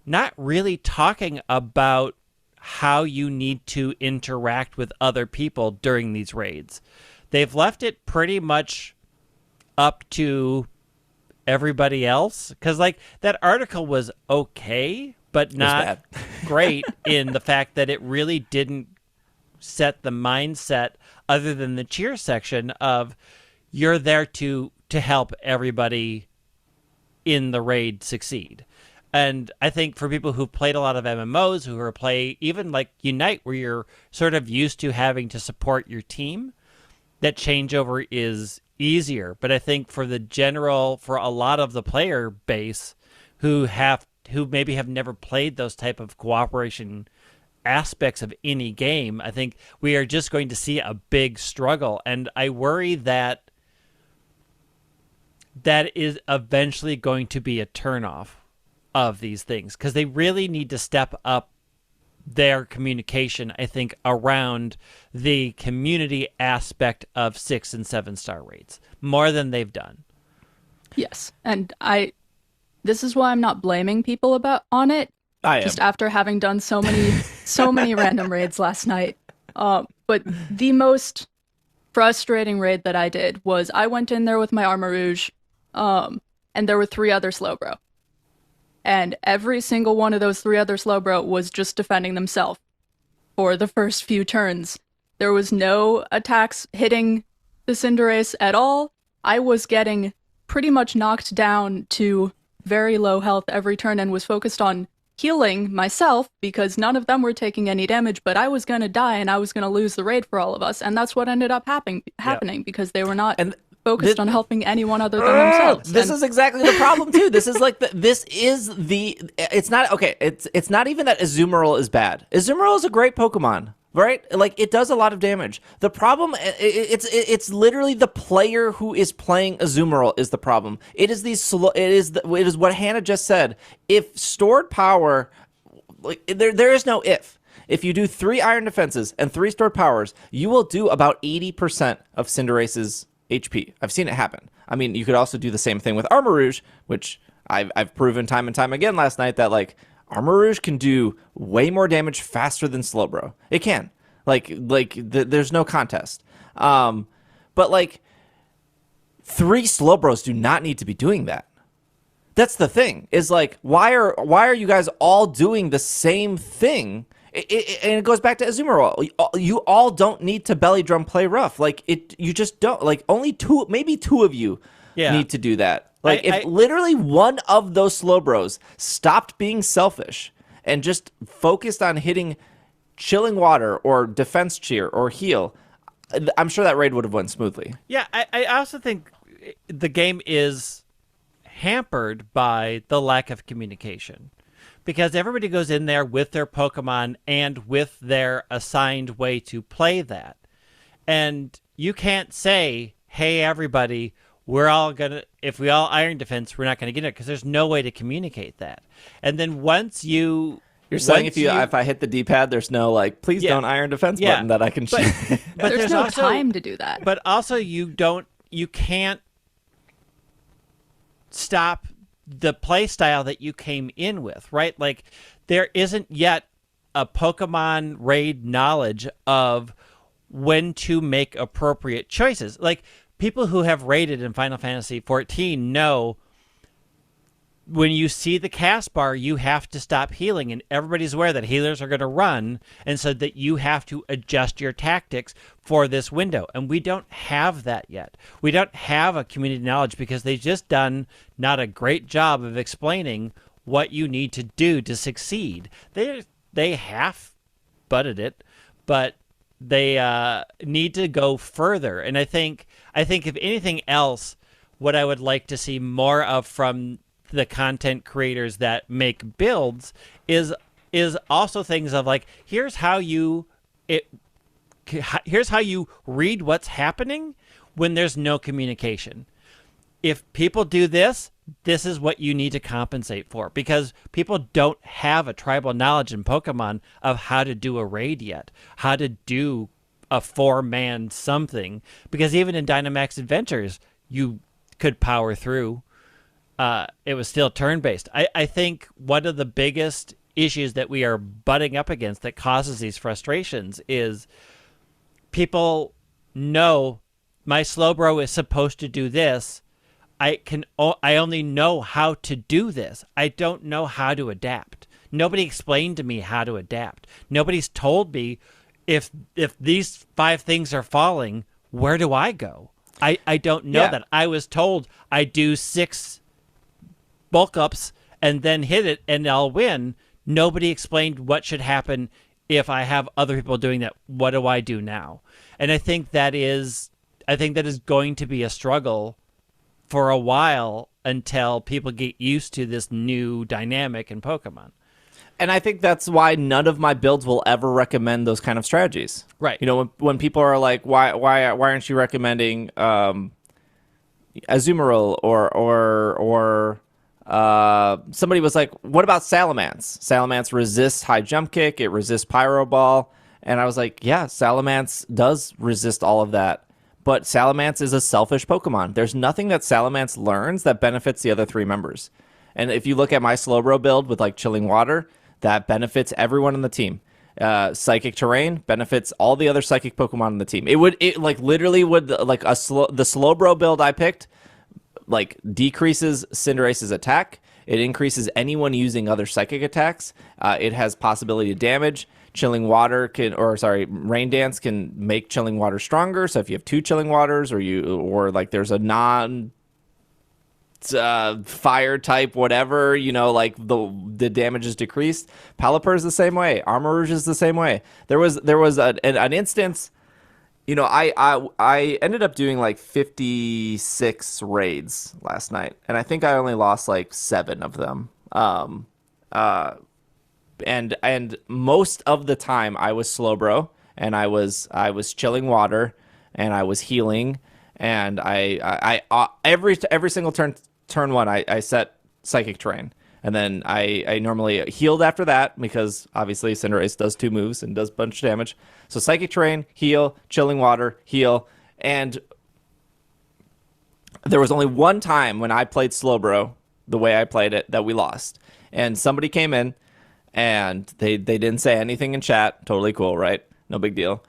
not really talking about how you need to interact with other people during these raids. They've left it pretty much up to everybody else, because like, that article was okay, but not great in the fact that it really didn't set the mindset, other than the cheer section, of you're there to help everybody in the raid succeed. And I think for people who've played a lot of MMOs, who are play even like Unite, where you're sort of used to having to support your team, that changeover is easier. But I think for a lot of the player base who maybe have never played those type of cooperation aspects of any game, I think we are just going to see a big struggle. And I worry that is eventually going to be a turnoff of these things, because they really need to step up their communication, I think, around the community aspect of 6 and 7 star raids more than they've done. Yes, and this is why I'm not blaming people on it. I am. Just after having done so many random raids last night. But the most frustrating raid that I did was, I went in there with my Armor Rouge, and there were 3 other Slowbro. And every single one of those 3 other Slowbro was just defending themselves for the first few turns. There was no attacks hitting the Cinderace at all. I was getting pretty much knocked down to very low health every turn, and was focused on healing myself, because none of them were taking any damage, but I was going to die and I was going to lose the raid for all of us. And that's what ended up happening, because they were not focused on helping anyone other than themselves. This is exactly the problem too. This is like it's not even that Azumarill is bad. Azumarill is a great Pokemon, right? Like, it does a lot of damage. The problem, it's literally the player who is playing Azumarill is the problem. It is what Hannah just said. If stored power, like, there is no if. If you do 3 Iron Defenses and 3 stored powers, you will do about 80% of Cinderace's HP. I've seen it happen. I mean, you could also do the same thing with Armor Rouge, which I've proven time and time again last night that, like, Armor Rouge can do way more damage faster than Slowbro. It can. There's no contest. But like, 3 Slowbros do not need to be doing that. That's the thing. Is like, why are you guys all doing the same thing? And it goes back to Azumarill. You all don't need to belly drum play rough. Like, you just don't. Like, only 2, maybe 2 of you need to do that. Like, if literally one of those Slowbros stopped being selfish and just focused on hitting Chilling Water or Defense Cheer or Heal, I'm sure that raid would have went smoothly. Yeah, I also think the game is hampered by the lack of communication, because everybody goes in there with their Pokemon and with their assigned way to play that. And you can't say, hey, everybody, if we all iron defense, we're not going to get it, because there's no way to communicate that. And then You're saying if I hit the D-pad, there's no like, please don't iron defense button that I can shoot. But there's no time to do that. But also you can't stop the play style that you came in with, right? Like there isn't yet a Pokemon raid knowledge of when to make appropriate choices. Like people who have raided in Final Fantasy XIV know when you see the cast bar, you have to stop healing, and everybody's aware that healers are going to run, and so that you have to adjust your tactics for this window. And we don't have that yet. We don't have a community knowledge because they've just done not a great job of explaining what you need to do to succeed. They half-butted it, but they need to go further. And I think if anything else, what I would like to see more of from the content creators that make builds is also things of like, here's how you read what's happening when there's no communication. If people do this, this is what you need to compensate for, because people don't have a tribal knowledge in Pokemon of how to do a raid yet, how to do a 4-man something, because even in Dynamax Adventures, you could power through. It was still turn-based. I think one of the biggest issues that we are butting up against that causes these frustrations is people know my Slowbro is supposed to do this. I only know how to do this. I don't know how to adapt. Nobody explained to me how to adapt. Nobody's told me if these 5 things are falling, where do I go? I don't know that. I was told I do 6 bulk ups and then hit it and I'll win. Nobody explained what should happen if I have other people doing that. What do I do now? And I think that is going to be a struggle for a while until people get used to this new dynamic in Pokemon. And I think that's why none of my builds will ever recommend those kind of strategies. Right. You know, when people are like, why aren't you recommending Azumarill or somebody was like, what about Salamence? Salamence resists high jump kick. It resists Pyro Ball. And I was like, yeah, Salamence does resist all of that. But Salamence is a selfish Pokemon. There's nothing that Salamence learns that benefits the other 3 members. And if you look at my Slowbro build with like Chilling Water, that benefits everyone on the team. Psychic Terrain benefits all the other Psychic Pokemon on the team. The Slowbro build I picked like decreases Cinderace's attack. It increases anyone using other psychic attacks. It has possibility of damage. Rain Dance can make Chilling Water stronger. So if you have 2 Chilling Waters or there's a non fire type, whatever, like the damage is decreased. Pelipper is the same way. Armarouge is the same way. There was an instance, I ended up doing like 56 raids last night, and I think I only lost like 7 of them. And most of the time I was Slowbro, and I was Chilling Water, and I was healing, and I every single turn 1 I set Psychic Terrain, and then I normally healed after that because obviously Cinderace does 2 moves and does a bunch of damage. So Psychic Terrain, heal, Chilling Water, heal, and there was only one time when I played Slowbro the way I played it that we lost, and somebody came in. And they didn't say anything in chat. Totally cool, right? No big deal.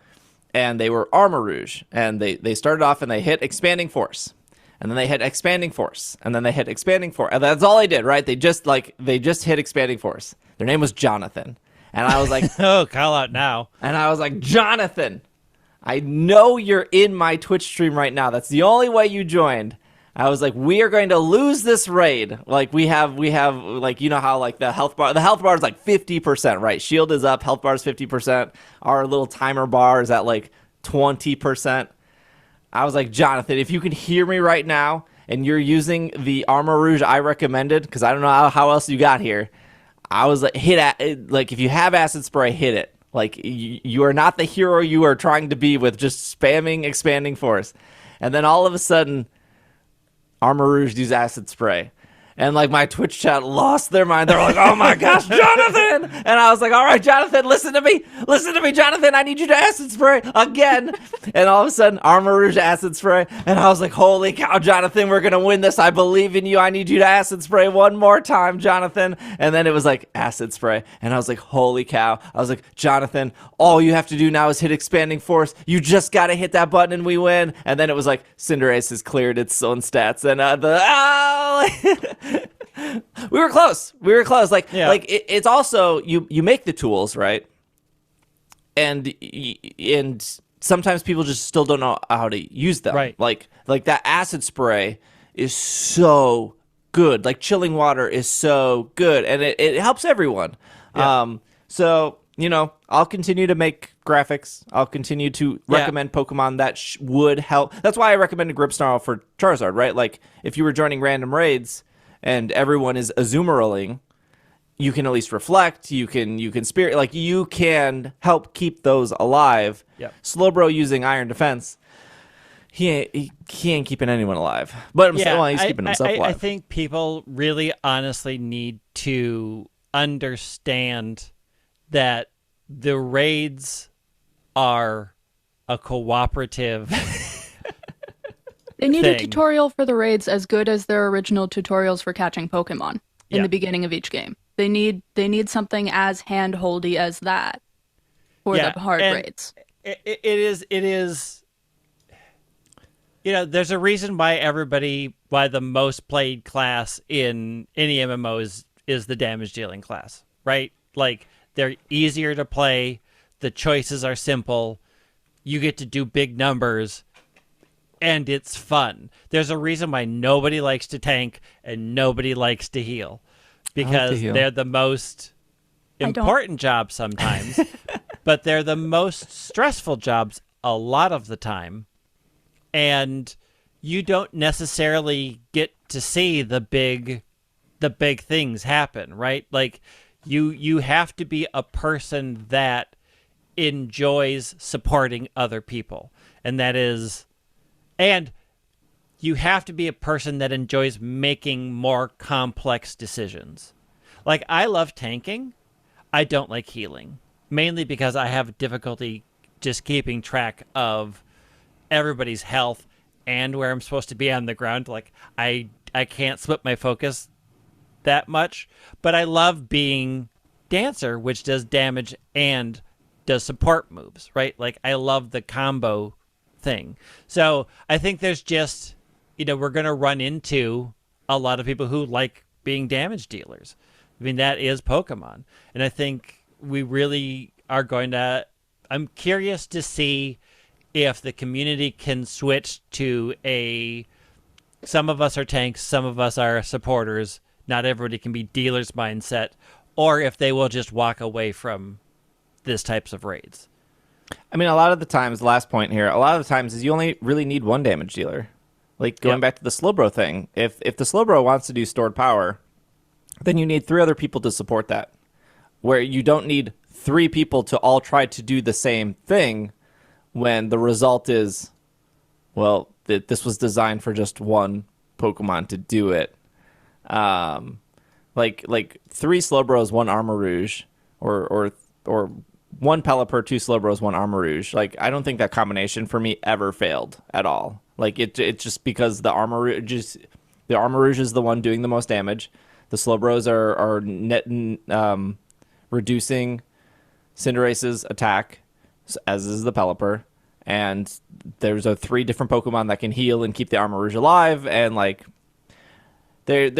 And they were Armarouge. And they started off and they hit Expanding Force. And then they hit Expanding Force. And then they hit Expanding Force. And that's all they did, right? They just hit Expanding Force. Their name was Jonathan. And I was like, oh, call out now. And I was like, Jonathan, I know you're in my Twitch stream right now. That's the only way you joined. I was like, we are going to lose this raid. Like we have like, you know how like the health bar is like 50%, right? Shield is up, health bar is 50%. Our little timer bar is at like 20%. I was like, Jonathan, if you can hear me right now and you're using the Armarouge I recommended, because I don't know how else you got here, I was like, if you have Acid Spray, hit it. Like, you are not the hero you are trying to be with just spamming expanding force. And then all of a sudden, Armarouge used acid spray. And, like, my Twitch chat lost their mind. They're like, oh, my gosh, Jonathan! And I was like, all right, Jonathan, listen to me. Listen to me, Jonathan. I need you to acid spray again. And all of a sudden, Armarouge acid spray. And I was like, holy cow, Jonathan, we're going to win this. I believe in you. I need you to acid spray one more time, Jonathan. And then it was like acid spray. And I was like, holy cow. I was like, Jonathan, all you have to do now is hit expanding force. You just got to hit that button and we win. And then it was like, Cinderace has cleared its own stats. And we were close. Like, it's also you make the tools, right? And sometimes people just still don't know how to use them. Right. Like that acid spray is so good. Like chilling water is so good, and it helps everyone. Yeah. So I'll continue to make graphics. I'll continue to recommend Pokemon that would help. That's why I recommended Grimmsnarl for Charizard, right? Like if you were joining random raids and everyone is Azumarill, you can at least reflect. You can spirit. Like you can help keep those alive. Yep. Slowbro using Iron Defense. He ain't keeping anyone alive. But he's keeping himself alive. I think people really honestly need to understand that the raids are a cooperative They need a tutorial for the raids as good as their original tutorials for catching Pokemon in the beginning of each game. They need something as hand-holdy as that for the hard raids. It is. There's a reason why the most played class in any MMO is the damage dealing class, right? Like they're easier to play, the choices are simple, you get to do big numbers, and it's fun. There's a reason why nobody likes to tank and nobody likes to heal, because they're the most important jobs sometimes, but they're the most stressful jobs a lot of the time. And you don't necessarily get to see the big things happen, right? Like you have to be a person that enjoys supporting other people. And you have to be a person that enjoys making more complex decisions. Like I love tanking. I don't like healing, mainly because I have difficulty just keeping track of everybody's health and where I'm supposed to be on the ground. Like I can't split my focus that much, but I love being Dancer, which does damage and does support moves, right? Like I love the combo thing. So I think there's just, we're going to run into a lot of people who like being damage dealers. I mean, that is Pokemon. And I think we really are going to, I'm curious to see if the community can switch to some of us are tanks, some of us are supporters, not everybody can be dealers mindset, or if they will just walk away from this types of raids. I mean, a lot of the times, last point here, a lot of the times is you only really need one damage dealer. Like going back to the Slowbro thing, if the Slowbro wants to do stored power, then you need 3 other people to support that, where you don't need 3 people to all try to do the same thing when the result is, well, this was designed for just one Pokemon to do it. Like 3 Slowbros, 1 Armarouge, or 1 Pelipper, 2 Slowbros, 1 Armarouge. Like I don't think that combination for me ever failed at all. Like it's just because the Armarouge is the one doing the most damage. The Slowbros are reducing Cinderace's attack, as is the Pelipper, and there's 3 different Pokemon that can heal and keep the Armarouge alive, and like And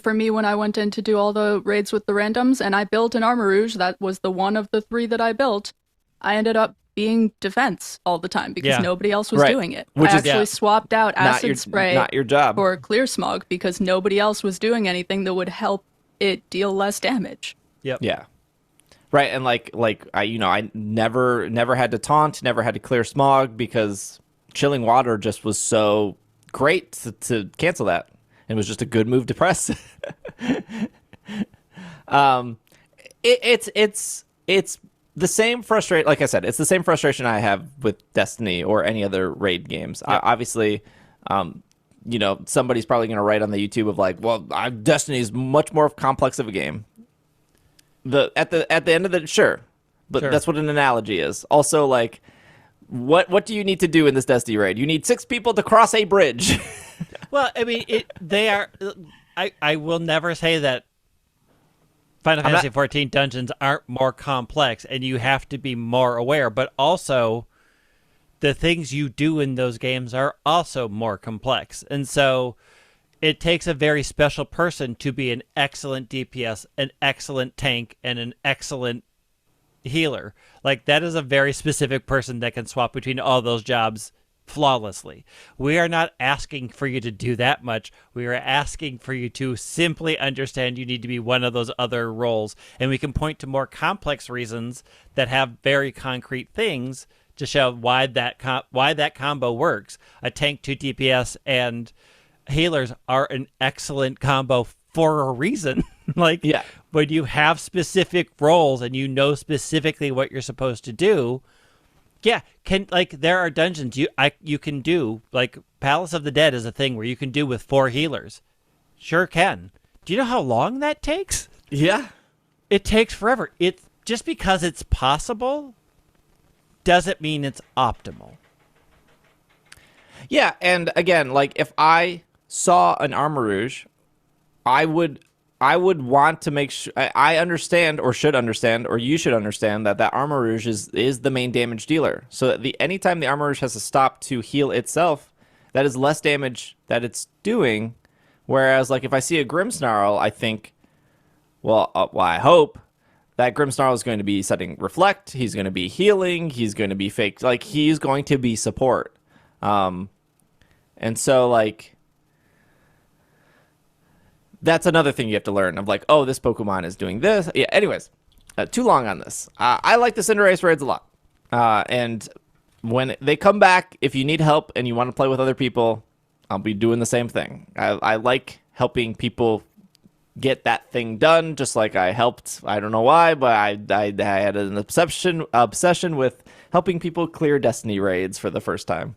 for me, when I went in to do all the raids with the randoms, and I built an Armarouge, that was the one of the 3 that I built, I ended up being defense all the time because nobody else was doing it. I actually swapped out acid spray not your job. for clear smog because nobody else was doing anything that would help it deal less damage. Yep. Yeah. Right, and like I never had to taunt, never had to clear smog because chilling water just was so great to cancel that. It was just a good move to press. It's it's the same frustration. Like I said, it's the same frustration I have with Destiny or any other raid games. Yep. Obviously, somebody's probably going to write on the YouTube of like, well, Destiny is much more complex of a game. At the end of the sure. That's what an analogy is. Also, like, what do you need to do in this Destiny raid? You need 6 people to cross a bridge. Well, I mean, they are. I will never say that Final Fantasy XIV dungeons aren't more complex, and you have to be more aware. But also, the things you do in those games are also more complex, and so it takes a very special person to be an excellent DPS, an excellent tank, and an excellent healer. Like, that is a very specific person that can swap between all those jobs flawlessly. We are not asking for you to do that much. We are asking for you to simply understand you need to be one of those other roles, and we can point to more complex reasons that have very concrete things to show why that combo works. A tank, 2 DPS, and healers are an excellent combo for a reason. When you have specific roles and you know specifically what you're supposed to do, there are dungeons you can do, like Palace of the Dead is a thing where you can do with 4 healers. Sure can. Do you know how long that takes? Yeah. It takes forever. It just because it's possible doesn't mean it's optimal. Yeah, and again, like, if I saw an Armor Rouge, I would want to make sure I understand, or should understand, or you should understand that Armor Rouge is the main damage dealer. So that anytime the Armor Rouge has to stop to heal itself, that is less damage that it's doing. Whereas, like, if I see a Grimmsnarl, I think, I hope that Grimmsnarl is going to be setting Reflect. He's going to be healing. He's going to be fake. Like, he's going to be support. And so, like, that's another thing you have to learn of, like, oh, this Pokemon is doing this. Yeah, anyways, too long on this. I like the Cinderace raids a lot. And when they come back, if you need help and you want to play with other people, I'll be doing the same thing. I like helping people get that thing done, just like I helped. I don't know why, but I had an obsession with helping people clear Destiny raids for the first time.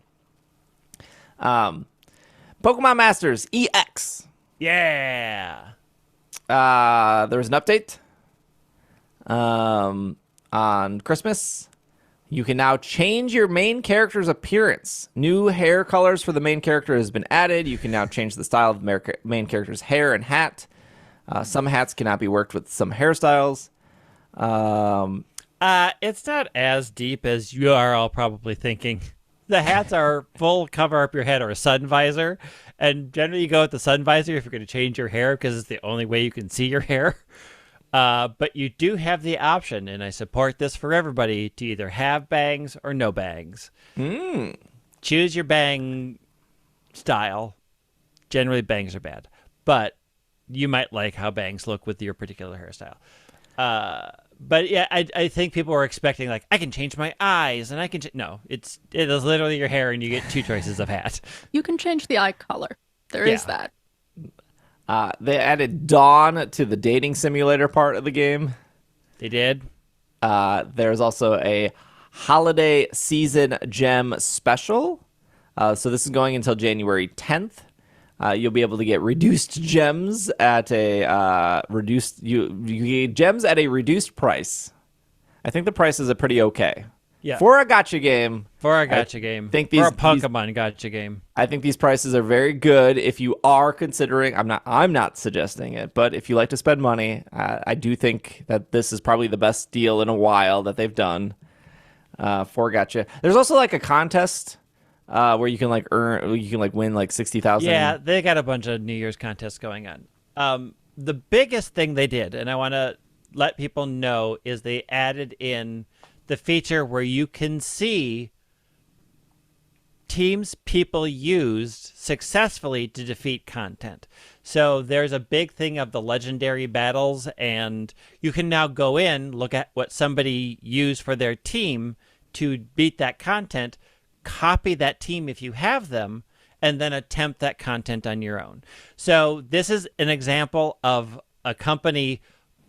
Pokémon Masters EX. Yeah. There was an update on Christmas. You can now change your main character's appearance. New hair colors for the main character has been added. You can now change the style of the main character's hair and hat. Some hats cannot be worked with some hairstyles. It's not as deep as you are all probably thinking. The hats are full cover up your head or a sun visor. And generally you go with the sun visor if you're going to change your hair because it's the only way you can see your hair. But you do have the option, and I support this for everybody, to either have bangs or no bangs. Choose your bang style. Generally, bangs are bad. But you might like how bangs look with your particular hairstyle. But yeah, I think people were expecting, like, I can change my eyes, and I can... No, it is literally your hair, and you get 2 choices of hat. You can change the eye color. There is that. They added Dawn to the dating simulator part of the game. They did. There's also a holiday season gem special. So this is going until January 10th. You'll be able to get reduced gems at a you get gems at a reduced price. I think the prices are pretty okay. Yeah. For a gacha game. For a Pokemon gacha game. I think these prices are very good if you are considering. I'm not suggesting it, but if you like to spend money, I do think that this is probably the best deal in a while that they've done for gacha. There's also like a contest where you can win like 60,000. Yeah, they got a bunch of New Year's contests going on. The biggest thing they did, and I want to let people know, is they added in the feature where you can see teams people used successfully to defeat content. So there's a big thing of the legendary battles, and you can now go in, look at what somebody used for their team to beat that content, copy that team if you have them, and then attempt that content on your own. So this is an example of a company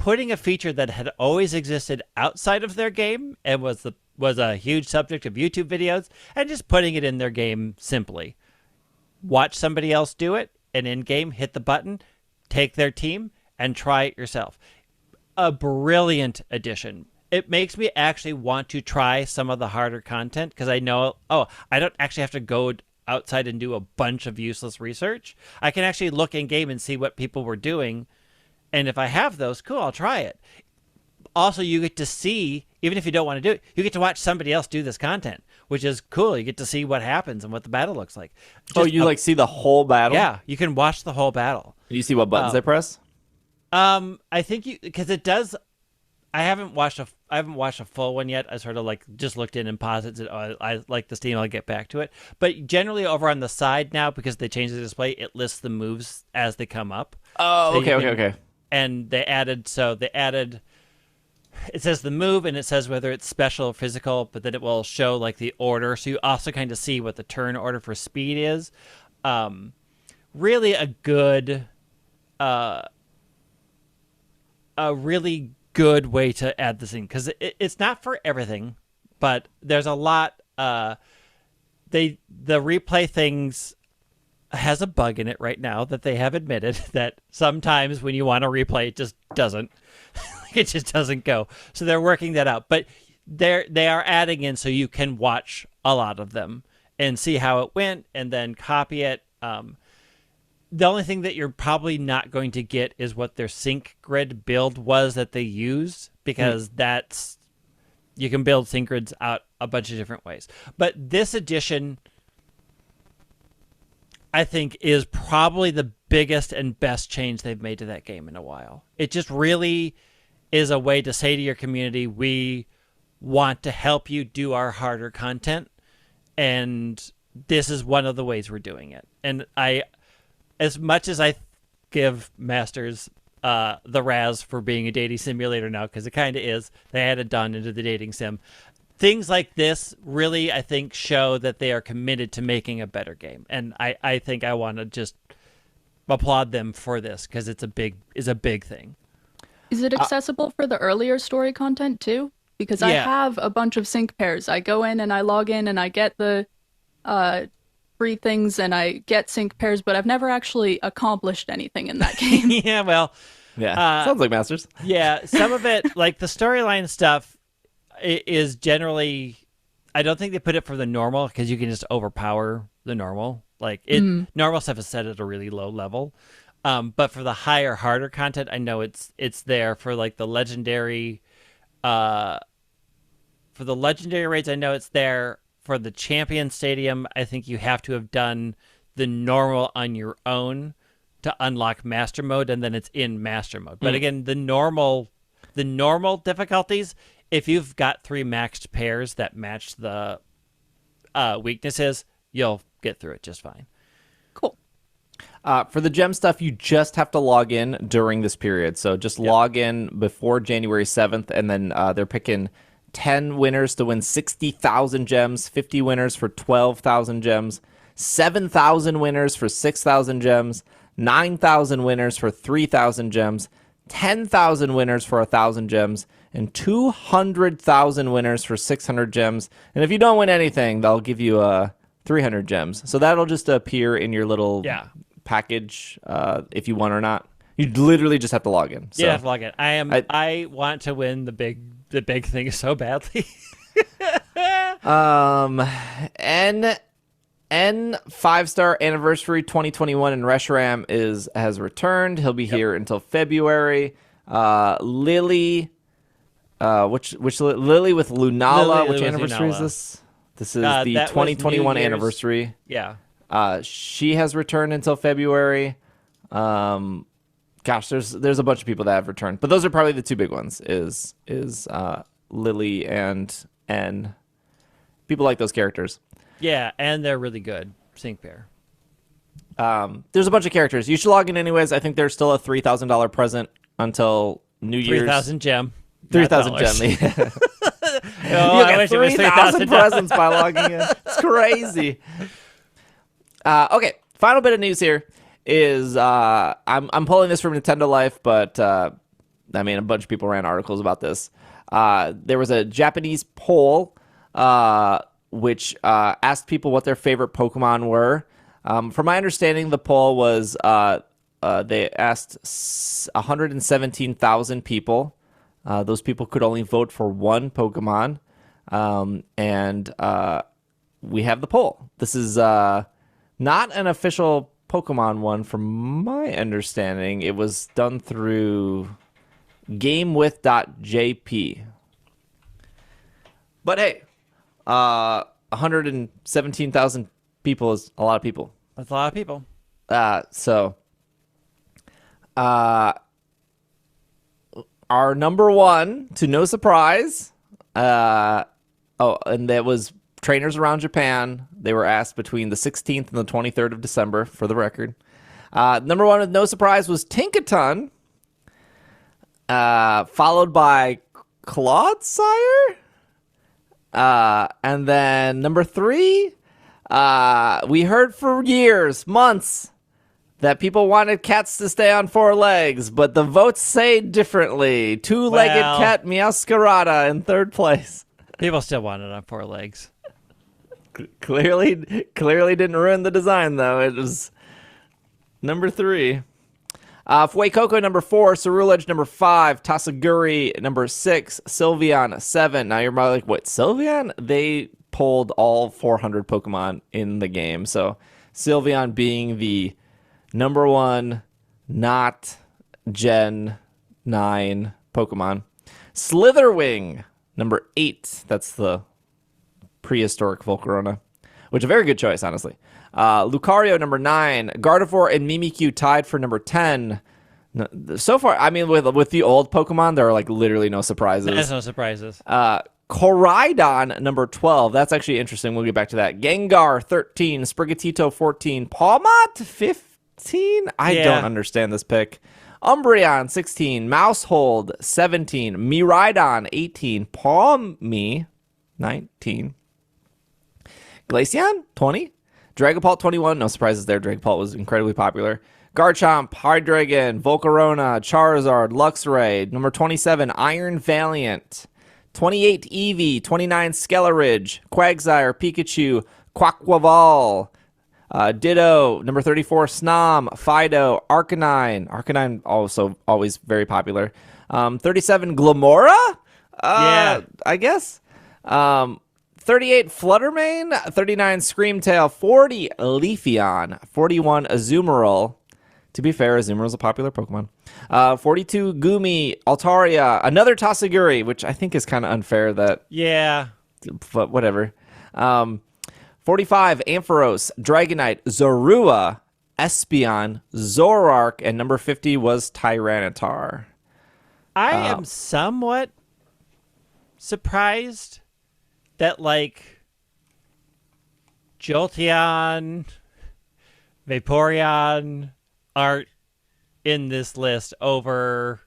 putting a feature that had always existed outside of their game and was a huge subject of YouTube videos, and just putting it in their game simply. Watch somebody else do it, and in-game, hit the button, take their team, and try it yourself. A brilliant addition. It makes me actually want to try some of the harder content, because I know, I don't actually have to go outside and do a bunch of useless research. I can actually look in-game and see what people were doing, and if I have those, cool, I'll try it. Also, you get to see, even if you don't want to do it, you get to watch somebody else do this content, which is cool. You get to see what happens and what the battle looks like. You see the whole battle? Yeah, you can watch the whole battle. You see what buttons they press? I think because it does. I haven't watched a full one yet. I sort of just looked in and paused it. Said, I like this team. I'll get back to it. But generally, over on the side now, because they changed the display, it lists the moves as they come up. Oh, okay. And they added. It says the move, and it says whether it's special or physical, but then it will show the order. So you also kind of see what the turn order for speed is. Really a good, a really good way to add this in, because it's not for everything, but there's a lot. The replay things has a bug in it right now that they have admitted that sometimes when you want to replay, it just doesn't. It just doesn't go. So they're working that out. But they are adding in so you can watch a lot of them and see how it went and then copy it. The only thing that you're probably not going to get is what their sync grid build was that they used, because you can build sync grids out a bunch of different ways. But this edition, I think, is probably the biggest and best change they've made to that game in a while. It just really is a way to say to your community, we want to help you do our harder content, and this is one of the ways we're doing it. And as much as I give Masters the Raz for being a dating simulator now, because it kind of is, they had it done into the dating sim. Things like this really, I think, show that they are committed to making a better game. And I think I want to just applaud them for this, because it's a big thing. Is it accessible for the earlier story content too? Because I have a bunch of sync pairs. I go in and I log in and I get the free things and I get sync pairs, but I've never actually accomplished anything in that game. Yeah, well. Yeah, sounds like Masters. Yeah, some of it, like the storyline stuff, is generally, I don't think they put it for the normal, because you can just overpower the normal. Normal stuff is set at a really low level. But for the higher, harder content, I know it's there for the legendary. For the legendary raids, I know it's there. For the champion stadium, I think you have to have done the normal on your own to unlock master mode, and then it's in master mode. But again, the normal difficulties, if you've got 3 maxed pairs that match the weaknesses, you'll get through it just fine. Cool. For the gem stuff, you just have to log in during this period. So just log in before January 7th, and then they're picking 10 winners to win 60,000 gems, 50 winners for 12,000 gems, 7,000 winners for 6,000 gems, 9,000 winners for 3,000 gems, 10,000 winners for 1,000 gems, and 200,000 winners for 600 gems. And if you don't win anything, they'll give you 300 gems. So that'll just appear in your little package if you won or not. You literally just have to log in. So. You have to log in. I want to win the big thing so badly. N 5-star anniversary 2021 in Reshiram has returned. He'll be here until February. Lily, which Lily with Lunala, which anniversary is this? This is the 2021 anniversary. Yeah. She has returned until February. Gosh, there's a bunch of people that have returned, but those are probably the 2 big ones. Is Lily and N. People like those characters. Yeah, and they're really good. Sync pair. There's a bunch of characters. You should log in anyways. I think there's still a $3,000 present until New Year's. 3,000 gem. 3,000 gem. Oh, you get 3,000 presents by logging in. It's crazy. Okay, final bit of news here is I'm pulling this from Nintendo Life, but I mean, a bunch of people ran articles about this. There was a Japanese poll which asked people what their favorite Pokemon were. From my understanding, the poll was they asked 117,000 people. Those people could only vote for one Pokemon. And we have the poll. This is not an official Pokemon one from my understanding. It was done through gamewith.jp. But hey, 117,000 people is a lot of people. That's a lot of people. Our number one, to no surprise, and that was trainers around Japan. They were asked between the 16th and the 23rd of December, for the record. Number one, with no surprise, was Tinkaton, followed by Clodsire. And then number three, we heard for years, months, that people wanted cats to stay on four legs, but the votes say differently. Two-legged cat Meowscarada in third place. People still want it on four legs. Clearly didn't ruin the design, though. It was number three. Fuecoco, number 4. Cerulege, number 5. Tasaguri, number 6. Sylveon, 7. Now you're probably like, what, Sylveon? They pulled all 400 Pokemon in the game. So Sylveon being the number 1, not Gen 9 Pokemon. Slitherwing, number 8. That's the prehistoric Volcarona, which is a very good choice, honestly. Lucario, number 9. Gardevoir and Mimikyu tied for number 10. So far, I mean, with the old Pokemon, there are like literally no surprises. There's no surprises. Koraidon, number 12. That's actually interesting. We'll get back to that. Gengar, 13. Sprigatito, 14. Pawmot, 15. I don't understand this pick. Umbreon, 16. Mousehold, 17. Miraidon, 18. Pawmi, 19. Glaceon, 20. Dragapult, 21. No surprises there. Dragapult was incredibly popular. Garchomp, Hydreigon, Volcarona, Charizard, Luxray. Number 27, Iron Valiant. 28, Eevee. 29, Skelleridge. Quagsire, Pikachu, Quaquaval. Ditto. Number 34, Snom, Fido, Arcanine. Arcanine also always very popular. 37, Glamora? I guess. 38, Fluttermane. 39, Screamtail. 40, Leafeon. 41, Azumarill. To be fair, Azumarill is a popular Pokemon. 42, Gumi. Altaria. Another Tasaguri, which I think is kind of unfair that... Yeah. But whatever. 45, Ampharos. Dragonite. Zorua. Espeon. Zoroark. And number 50 was Tyranitar. I am somewhat surprised that, like, Jolteon, Vaporeon aren't in this list over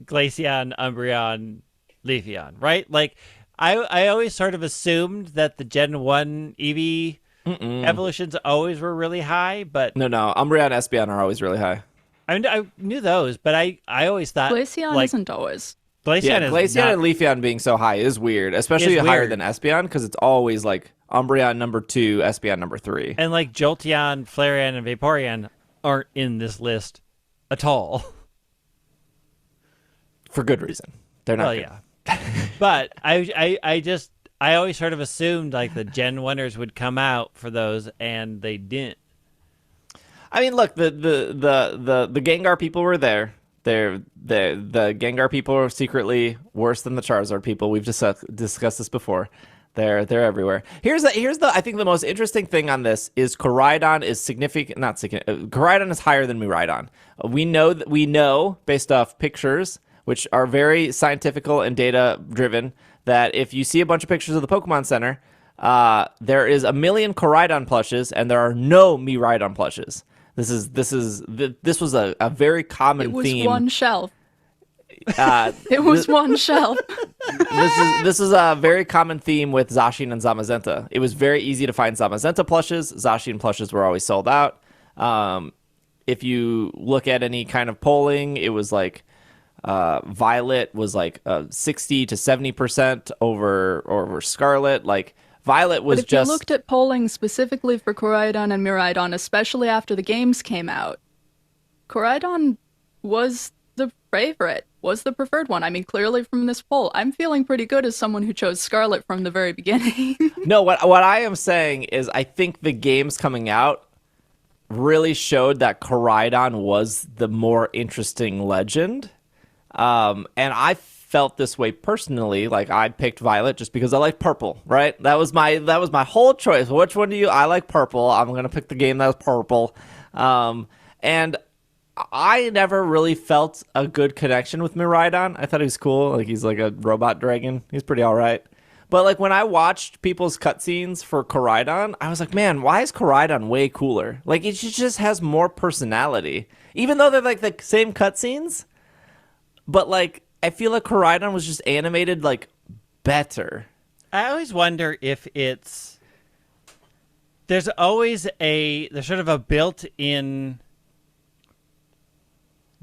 Glaceon, Umbreon, Leafeon, right? Like, I always sort of assumed that the Gen 1 Eevee evolutions always were really high, but... No, Umbreon and Espeon are always really high. I knew those, but I always thought... Glaceon isn't always... Glaceon and Leafeon being so high is weird, especially higher than Espeon, because it's always like Umbreon number 2, Espeon number 3. And like Jolteon, Flareon, and Vaporeon aren't in this list at all. For good reason. They're not. Well, yeah. But I always sort of assumed like the Gen 1ers would come out for those, and they didn't. I mean, look, the Gengar people were there. The Gengar people are secretly worse than the Charizard people. We've discussed this before. They're everywhere. Here's the I think the most interesting thing on this is Koraidon is Koraidon is higher than Miraidon. We know based off pictures, which are very scientifical and data driven, that if you see a bunch of pictures of the Pokemon Center, there is 1 million Koraidon plushes and there are no Miraidon plushes. This was a very common theme. It was one shelf. It was one shelf. This is a very common theme with Zacian and Zamazenta. It was very easy to find Zamazenta plushes. Zacian plushes were always sold out. If you look at any kind of polling, it was like Violet was like 60 to 70% over Scarlet. Like Violet was but if just. you looked at polling specifically for Koraidon and Miraidon, especially after the games came out, Koraidon was the favorite, was the preferred one. I mean, clearly from this poll, I'm feeling pretty good as someone who chose Scarlet from the very beginning. No, what I am saying is I think the games coming out really showed that Koraidon was the more interesting legend. And I felt this way personally. Like I picked Violet just because I like purple, right? That was my whole choice. Which one do you? I like purple. I'm gonna pick the game that was purple. And I never really felt a good connection with Miraidon. I thought he was cool. Like he's like a robot dragon. He's pretty all right. But like when I watched people's cutscenes for Koraidon, I was like, man, why is Koraidon way cooler? Like it just has more personality, even though they're like the same cutscenes. But like I feel like Koraidon was just animated like better. I always wonder if there's sort of a built-in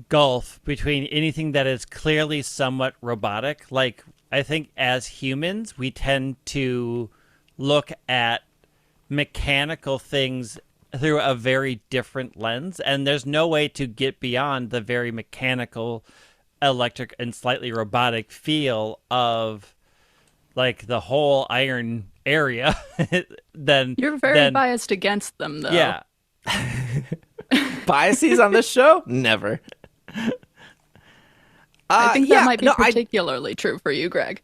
gulf between anything that is clearly somewhat robotic. Like I think as humans we tend to look at mechanical things through a very different lens, and there's no way to get beyond the very mechanical, electric, and slightly robotic feel of like the whole iron area. Then you're very biased against them though. Yeah. Biases on this show? Never. I think that might be particularly true for you, Greg.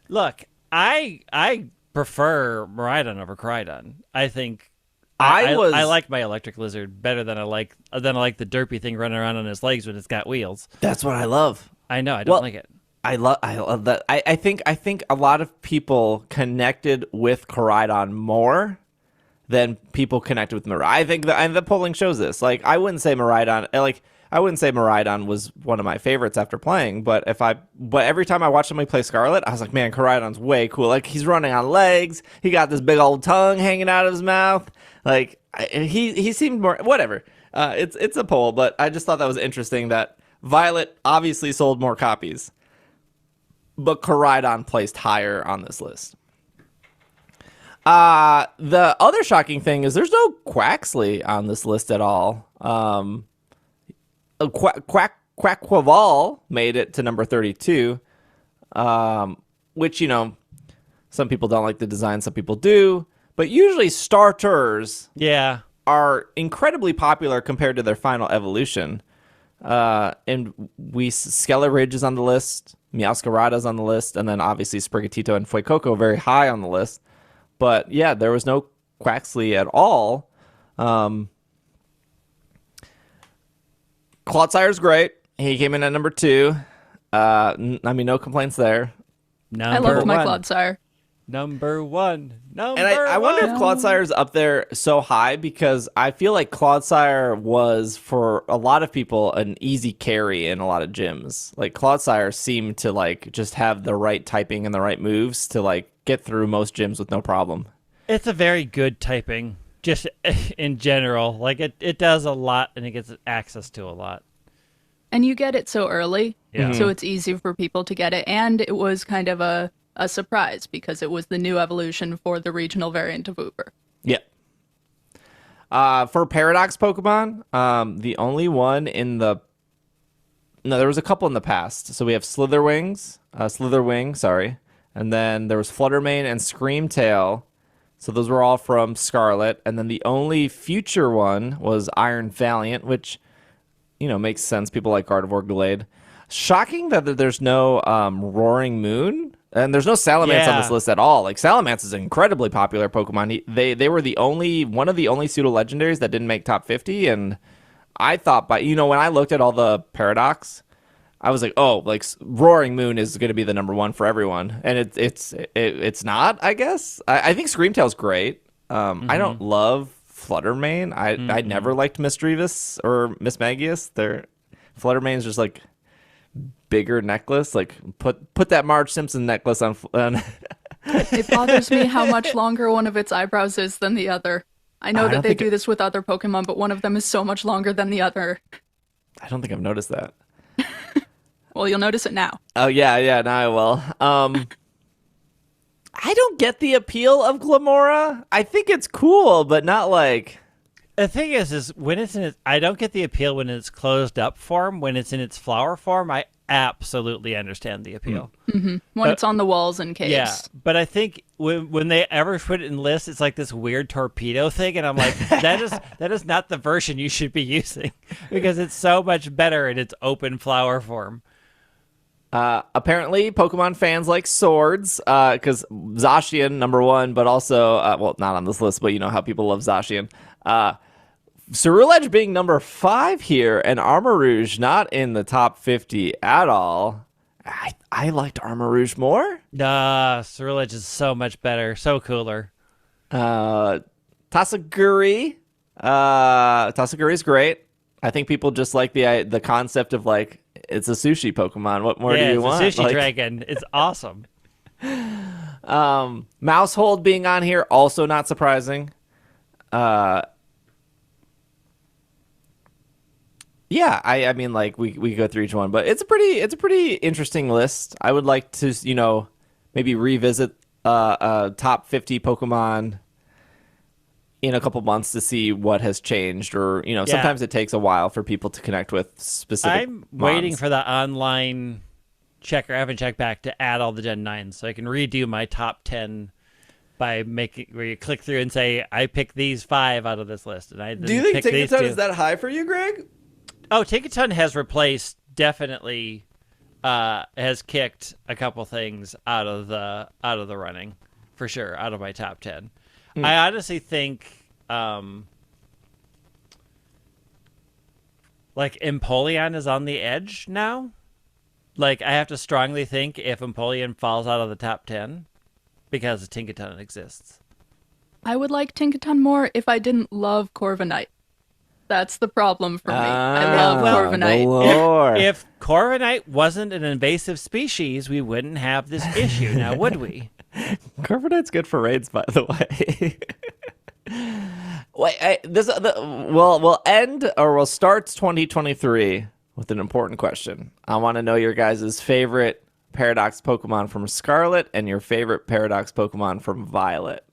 Look, I prefer Miraidon over Koraidon. I think I like my electric lizard better than I like the derpy thing running around on his legs when it's got wheels. That's what I love. I know, I don't like it. I love that. I think a lot of people connected with Koraidon more than people connected with Miraidon. I think the polling shows this. Like I wouldn't say Miraidon was one of my favorites after playing, but every time I watched somebody play Scarlet, I was like, man, Koraidon's way cool. Like he's running on legs, he got this big old tongue hanging out of his mouth. Like he seemed more whatever. It's a poll, but I just thought that was interesting that Violet obviously sold more copies, but Koraidon placed higher on this list. The other shocking thing is there's no Quaxley on this list at all. Quackquaval made it to number 32, which, you know, some people don't like the design, some people do. But usually starters are incredibly popular compared to their final evolution. And Skelleridge is on the list, Meowscarada's on the list, and then obviously Sprigatito and Fuecoco very high on the list. But yeah, there was no Quaxley at all. Cloudsire's great. He came in at number 2. I mean, no complaints there. I loved my Cloudsire. Number one. And I wonder if Cloudsire's up there so high because I feel like Cloudsire was, for a lot of people, an easy carry in a lot of gyms. Like, Cloudsire seemed to, like, just have the right typing and the right moves to, like, get through most gyms with no problem. It's a very good typing, just in general. Like, it does a lot, and it gets access to a lot. And you get it so early, so it's easy for people to get it. And it was kind of a surprise because it was the new evolution for the regional variant of Uber. Yeah. For Paradox Pokemon, the only one in the... No, there was a couple in the past. So we have Slitherwing, sorry. And then there was Fluttermane and Screamtail. So those were all from Scarlet. And then the only future one was Iron Valiant, which, you know, makes sense. People like Gardevoir Glade. Shocking that there's no Roaring Moon. And there's no Salamence on this list at all. Like, Salamence is an incredibly popular Pokemon. They were one of the only pseudo-legendaries that didn't make top 50. And I thought, when I looked at all the Paradox, I was like, oh, like, Roaring Moon is going to be the number one for everyone. And it's not, I guess. I think Screamtail's great. I don't love Fluttermane. I never liked Misdreavus or Mismagius. Fluttermane's just, like... bigger necklace, like put that Marge Simpson necklace on. It bothers me how much longer one of its eyebrows is than the other. I know that they do this with other Pokemon, but one of them is so much longer than the other. I don't think I've noticed that. Well, you'll notice it now. Oh, yeah, now I will. I don't get the appeal of Glamora. I think it's cool, but not like... The thing is when it's in its... I don't get the appeal when it's closed up form. When it's in its flower form, I absolutely understand the appeal. Mm-hmm. When it's on the walls and caves. Yeah, but I think when they ever put it in lists, it's like this weird torpedo thing, and I'm like, that is not the version you should be using, because it's so much better in its open flower form. Apparently, Pokemon fans like swords, because Zacian, number one, but also, well, not on this list, but you know how people love Zacian. Ceruledge being number 5 here, and Armarouge not in the top 50 at all. I liked Armarouge more. Nah, Ceruledge is so much better, so cooler. Tatsugiri. Tatsugiri's great. I think people just like the concept of like, it's a sushi Pokemon. What more do you want? It's a sushi dragon. It's awesome. Mousehold being on here, also not surprising. Yeah, I mean, like we go through each one, but it's a pretty interesting list. I would like to, maybe revisit top 50 Pokemon in a couple months to see what has changed, or sometimes it takes a while for people to connect with specific. I'm waiting for the online checker. I haven't checked back to add all the Gen 9s, so I can redo my top 10 by making where you click through and say I picked these 5 out of this list, and I do you think Tinkaton is that high for you, Greg? Oh, Tinkaton has replaced, definitely has kicked a couple things out of the running, for sure, out of my top 10. I honestly think like Empoleon is on the edge now. Like, I have to strongly think if Empoleon falls out of the top 10 because Tinkaton exists. I would like Tinkaton more if I didn't love Corviknight. That's the problem for me. I love Corviknight. If Corviknight wasn't an invasive species, we wouldn't have this issue now, would we? Corviknight's good for raids, by the way. Wait, we'll end, or we'll start 2023 with an important question. I want to know your guys' favorite Paradox Pokemon from Scarlet and your favorite Paradox Pokemon from Violet.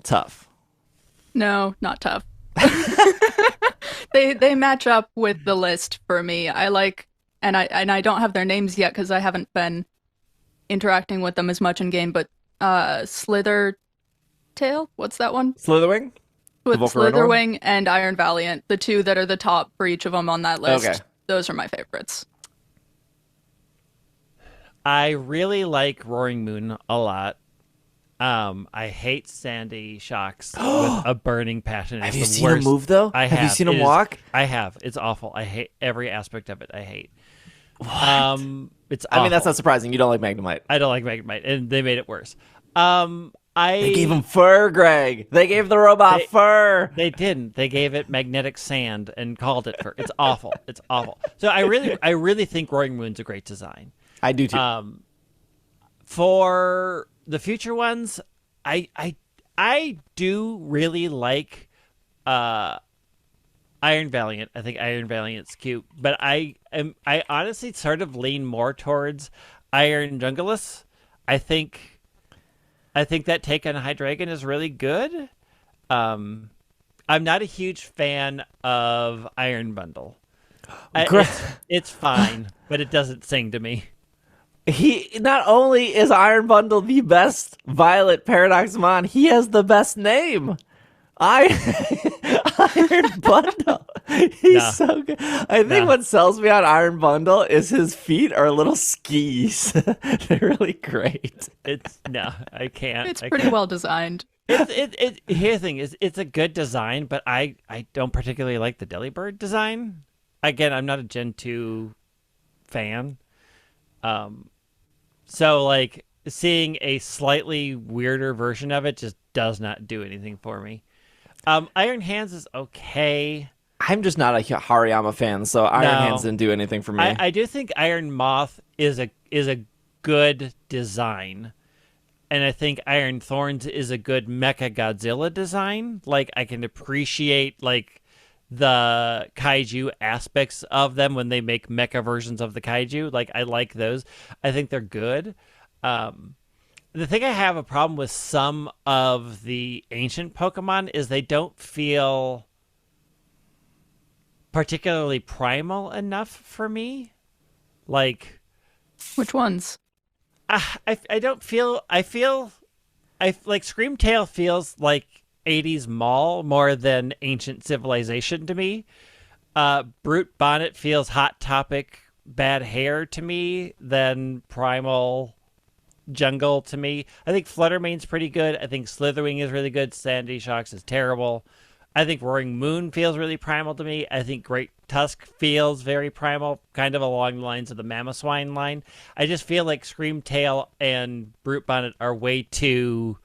Tough. No, not tough. They match up with the list for me. I like, and I don't have their names yet because I haven't been interacting with them as much in game, but Slithertail, what's that one? Slitherwing? With Slitherwing and Iron Valiant, the two that are the top for each of them on that list. Okay. Those are my favorites. I really like Roaring Moon a lot. I hate Sandy Shocks with a burning passion. Have you seen him move, though? I have. Have you seen him walk? I have. It's awful. I hate every aspect of it. I hate. What? It's awful. I mean, that's not surprising. You don't like Magnemite. I don't like Magnemite, and they made it worse. They gave him fur, Greg. They gave the robot fur. They didn't. They gave it magnetic sand and called it fur. It's awful. It's awful. So I really think Roaring Moon's a great design. I do too. For the future ones, I do really like Iron Valiant. I think Iron Valiant's cute, but I honestly sort of lean more towards Iron Jungleus. I think that take on Hydreigon is really good. I'm not a huge fan of Iron Bundle. It's fine, but it doesn't sing to me. He not only is Iron Bundle the best Violet Paradoxmon, he has the best name. Iron Bundle. He's so good. I think what sells me on Iron Bundle is his feet are little skis. They're really great. I can't. It's pretty well designed. Here's the thing is, it's a good design, but I don't particularly like the Delibird design. Again, I'm not a Gen 2 fan. So like seeing a slightly weirder version of it just does not do anything for me. Iron Hands is okay. I'm just not a Hariyama fan, so Iron Hands didn't do anything for me. I do think Iron Moth is a good design. And I think Iron Thorns is a good Mecha Godzilla design. Like, I can appreciate like the kaiju aspects of them when they make mecha versions of the kaiju. Like, I like those. I think they're good. The thing I have a problem with some of the ancient Pokemon is they don't feel particularly primal enough for me. Like, which ones? I don't feel. I like Screamtail feels like 80s mall more than ancient civilization to me. Brute Bonnet feels Hot Topic bad hair to me than primal jungle to me. I think Fluttermane's pretty good. I think Slitherwing is really good. Sandy Shocks is terrible. I think Roaring Moon feels really primal to me. I think Great Tusk feels very primal, kind of along the lines of the Mamoswine line. I just feel like Screamtail and Brute Bonnet are way too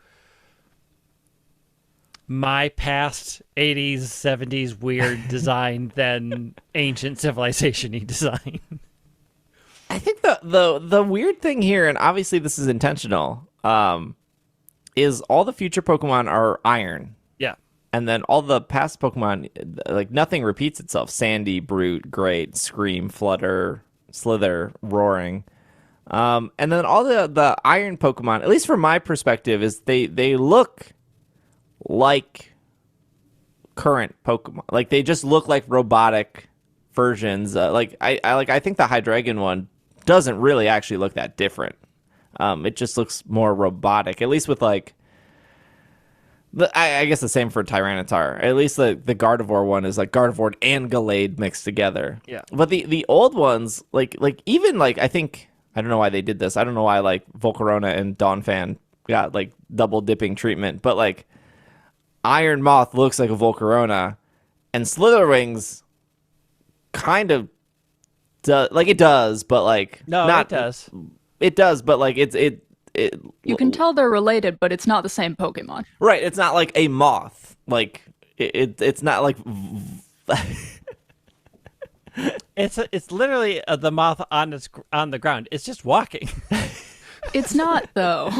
my past 80s, 70s weird design than ancient civilization-y design. I think the weird thing here, and obviously this is intentional, is all the future Pokemon are iron. Yeah. And then all the past Pokemon, like nothing repeats itself. Sandy, Brute, Great, Scream, Flutter, Slither, Roaring. And then all the iron Pokemon, at least from my perspective, is they look like current Pokemon. Like they just look like robotic versions. I think the Hydreigon one doesn't really actually look that different. It just looks more robotic, at least with like I guess the same for Tyranitar. At least the Gardevoir one is like Gardevoir and Gallade mixed together. Yeah. But the old ones, like even like I don't know why they did this. I don't know why like Volcarona and Donphan got like double dipping treatment, but like Iron Moth looks like a Volcarona, and Slitherwings kind of does, like it does, but like no, not, it does. It does, but like it. You can tell they're related, but it's not the same Pokemon. Right, it's not like a moth. Like it's not like it's literally the moth on the ground. It's just walking. It's not though.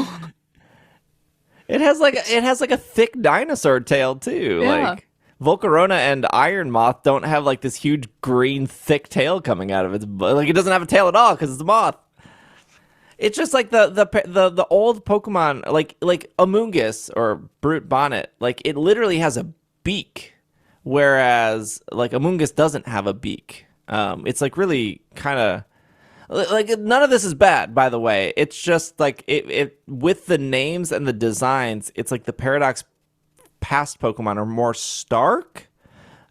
It has like a thick dinosaur tail too. Yeah. Like Volcarona and Iron Moth don't have like this huge green thick tail coming out of it. Like it doesn't have a tail at all because it's a moth. It's just like the old Pokemon, like Amoonguss or Brute Bonnet, like it literally has a beak, whereas like Amoonguss doesn't have a beak. It's like really kind of like none of this is bad, by the way. It's just like it with the names and the designs, it's like the Paradox past Pokemon are more stark.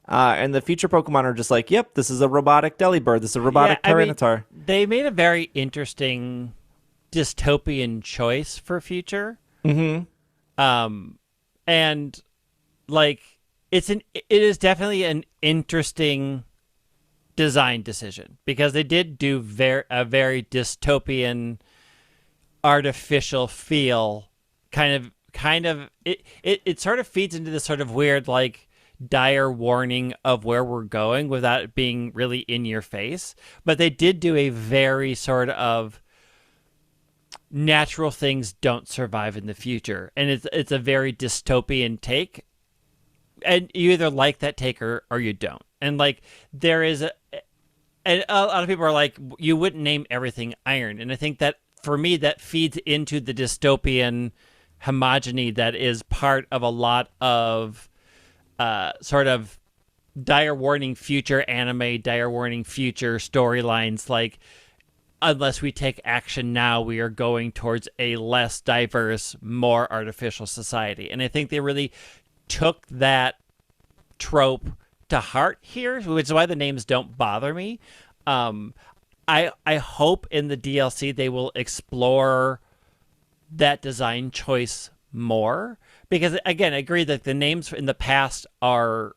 And the future Pokemon are just like, yep, this is a robotic Delibird. This is a robotic Tyranitar. They made a very interesting dystopian choice for future. Mm-hmm. And like it is definitely an interesting design decision because they did do a very dystopian artificial feel kind of it sort of feeds into this sort of weird like dire warning of where we're going without it being really in your face. But they did do a very sort of natural things don't survive in the future, and it's a very dystopian take, and you either like that take or you don't. And like there is and a lot of people are like, you wouldn't name everything iron, and I think that for me that feeds into the dystopian homogeny that is part of a lot of sort of dire warning future anime, dire warning future storylines. Like, unless we take action now, we are going towards a less diverse, more artificial society. And I think they really took that trope to heart here, which is why the names don't bother me. I hope in the DLC they will explore that design choice more. Because, again, I agree that the names in the past are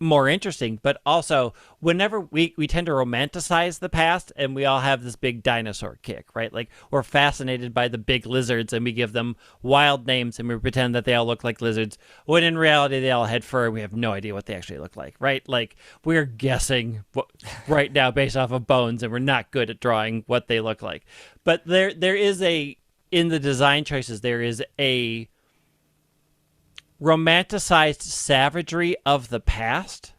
more interesting, but also whenever we tend to romanticize the past, and we all have this big dinosaur kick, right? Like we're fascinated by the big lizards and we give them wild names and we pretend that they all look like lizards, when in reality they all had fur and we have no idea what they actually look like, right? Like we're guessing right now based off of bones, and we're not good at drawing what they look like. But there is in the design choices, there is a romanticized savagery of the past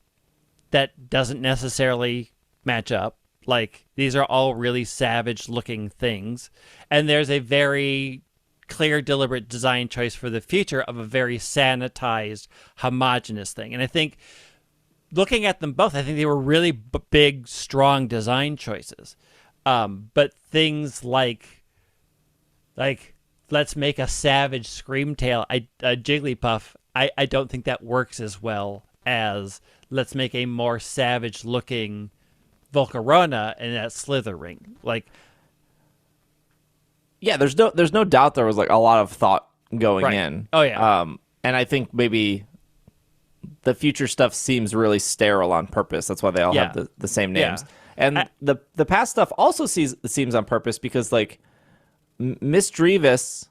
that doesn't necessarily match up. Like, these are all really savage-looking things. And there's a very clear, deliberate design choice for the future of a very sanitized, homogenous thing. And I think, looking at them both, I think they were really big, strong design choices. But things like let's make a savage Screamtail, a Jigglypuff, I don't think that works as well as let's make a more savage-looking Volcarona and that Slithering. Like, yeah, there's no doubt there was like a lot of thought going in. Oh yeah. And I think maybe the future stuff seems really sterile on purpose. That's why they all have the same names. Yeah. And the past stuff also seems on purpose because like Miss Drevis,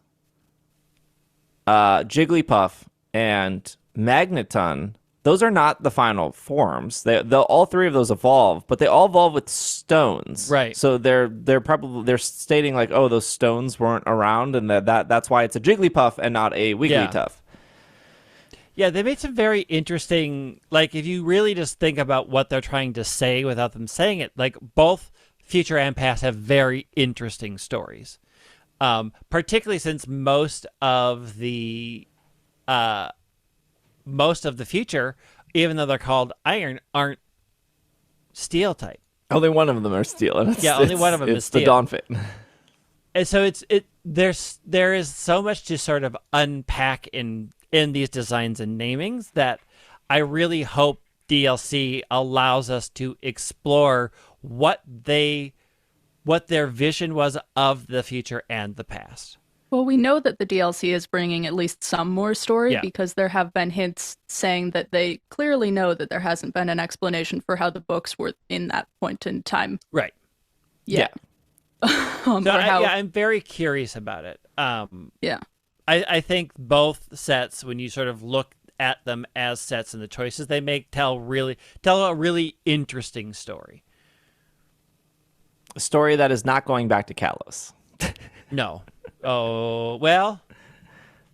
Jigglypuff, and Magneton, those are not the final forms. They'll all three of those evolve, but they all evolve with stones. Right. So they're stating like, oh, those stones weren't around, and that's why it's a Jigglypuff and not a Wigglytuff. Yeah, they made some very interesting, like, if you really just think about what they're trying to say without them saying it, like, both future and past have very interesting stories. Particularly since most of the future, even though they're called iron, aren't steel type. Only one of them are steel. And only one of them is steel. It's the Dawnfit. And so there is so much to sort of unpack in these designs and namings that I really hope DLC allows us to explore what their vision was of the future and the past. Well, we know that the DLC is bringing at least some more story because there have been hints saying that they clearly know that there hasn't been an explanation for how the books were in that point in time. Right. Yeah. I'm very curious about it. I think both sets, when you sort of look at them as sets and the choices they make, tell a really interesting story. A story that is not going back to Kalos. No. Oh, well,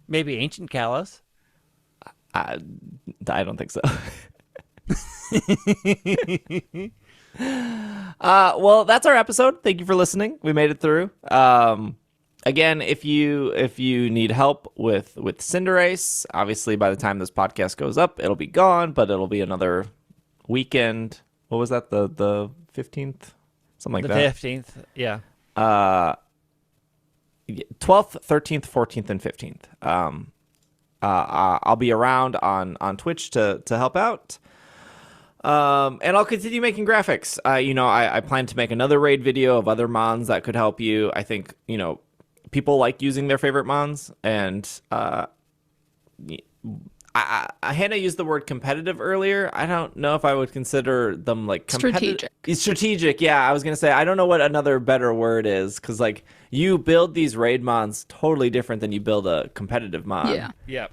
maybe ancient Kalos. I don't think so. Well, that's our episode. Thank you for listening. We made it through. Again, if you need help with Cinderace, obviously by the time this podcast goes up, it'll be gone, but it'll be another weekend. What was that? The 15th? Something like that. The 15th, yeah. 12th, 13th, 14th, and 15th. I'll be around on Twitch to help out. And I'll continue making graphics. I plan to make another raid video of other mons that could help you. I think, people like using their favorite mons, and Hannah used the word competitive earlier. I don't know if I would consider them like competitive. Strategic, yeah. I was gonna say I don't know what another better word is, because like you build these raid mons totally different than you build a competitive mon. Yeah.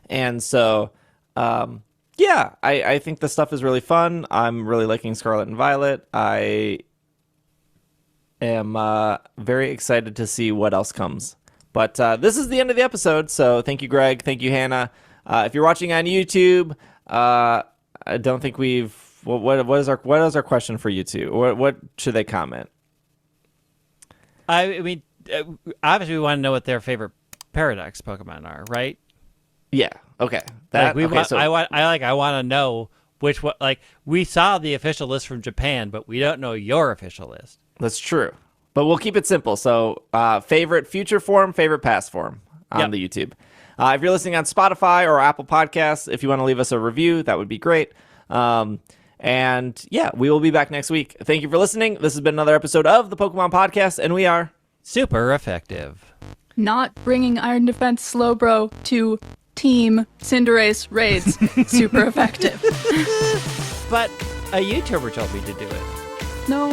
And so, I think the stuff is really fun. I'm really liking Scarlet and Violet. I am very excited to see what else comes. But this is the end of the episode, so thank you, Greg. Thank you, Hannah. If you're watching on YouTube, I don't think we've. What is our question for you two? What should they comment? I mean, obviously, we want to know what their favorite Paradox Pokemon are, right? Yeah. Okay. I want to know which one. Like, we saw the official list from Japan, but we don't know your official list. That's true. But we'll keep it simple. So favorite future form, favorite past form on the YouTube. If you're listening on Spotify or Apple Podcasts, if you want to leave us a review, that would be great. And yeah, we will be back next week. Thank you for listening. This has been another episode of the Pokemon Podcast, and we are super effective. Not bringing Iron Defense Slowbro to Team Cinderace Raids. Super effective. But a YouTuber told me to do it. No.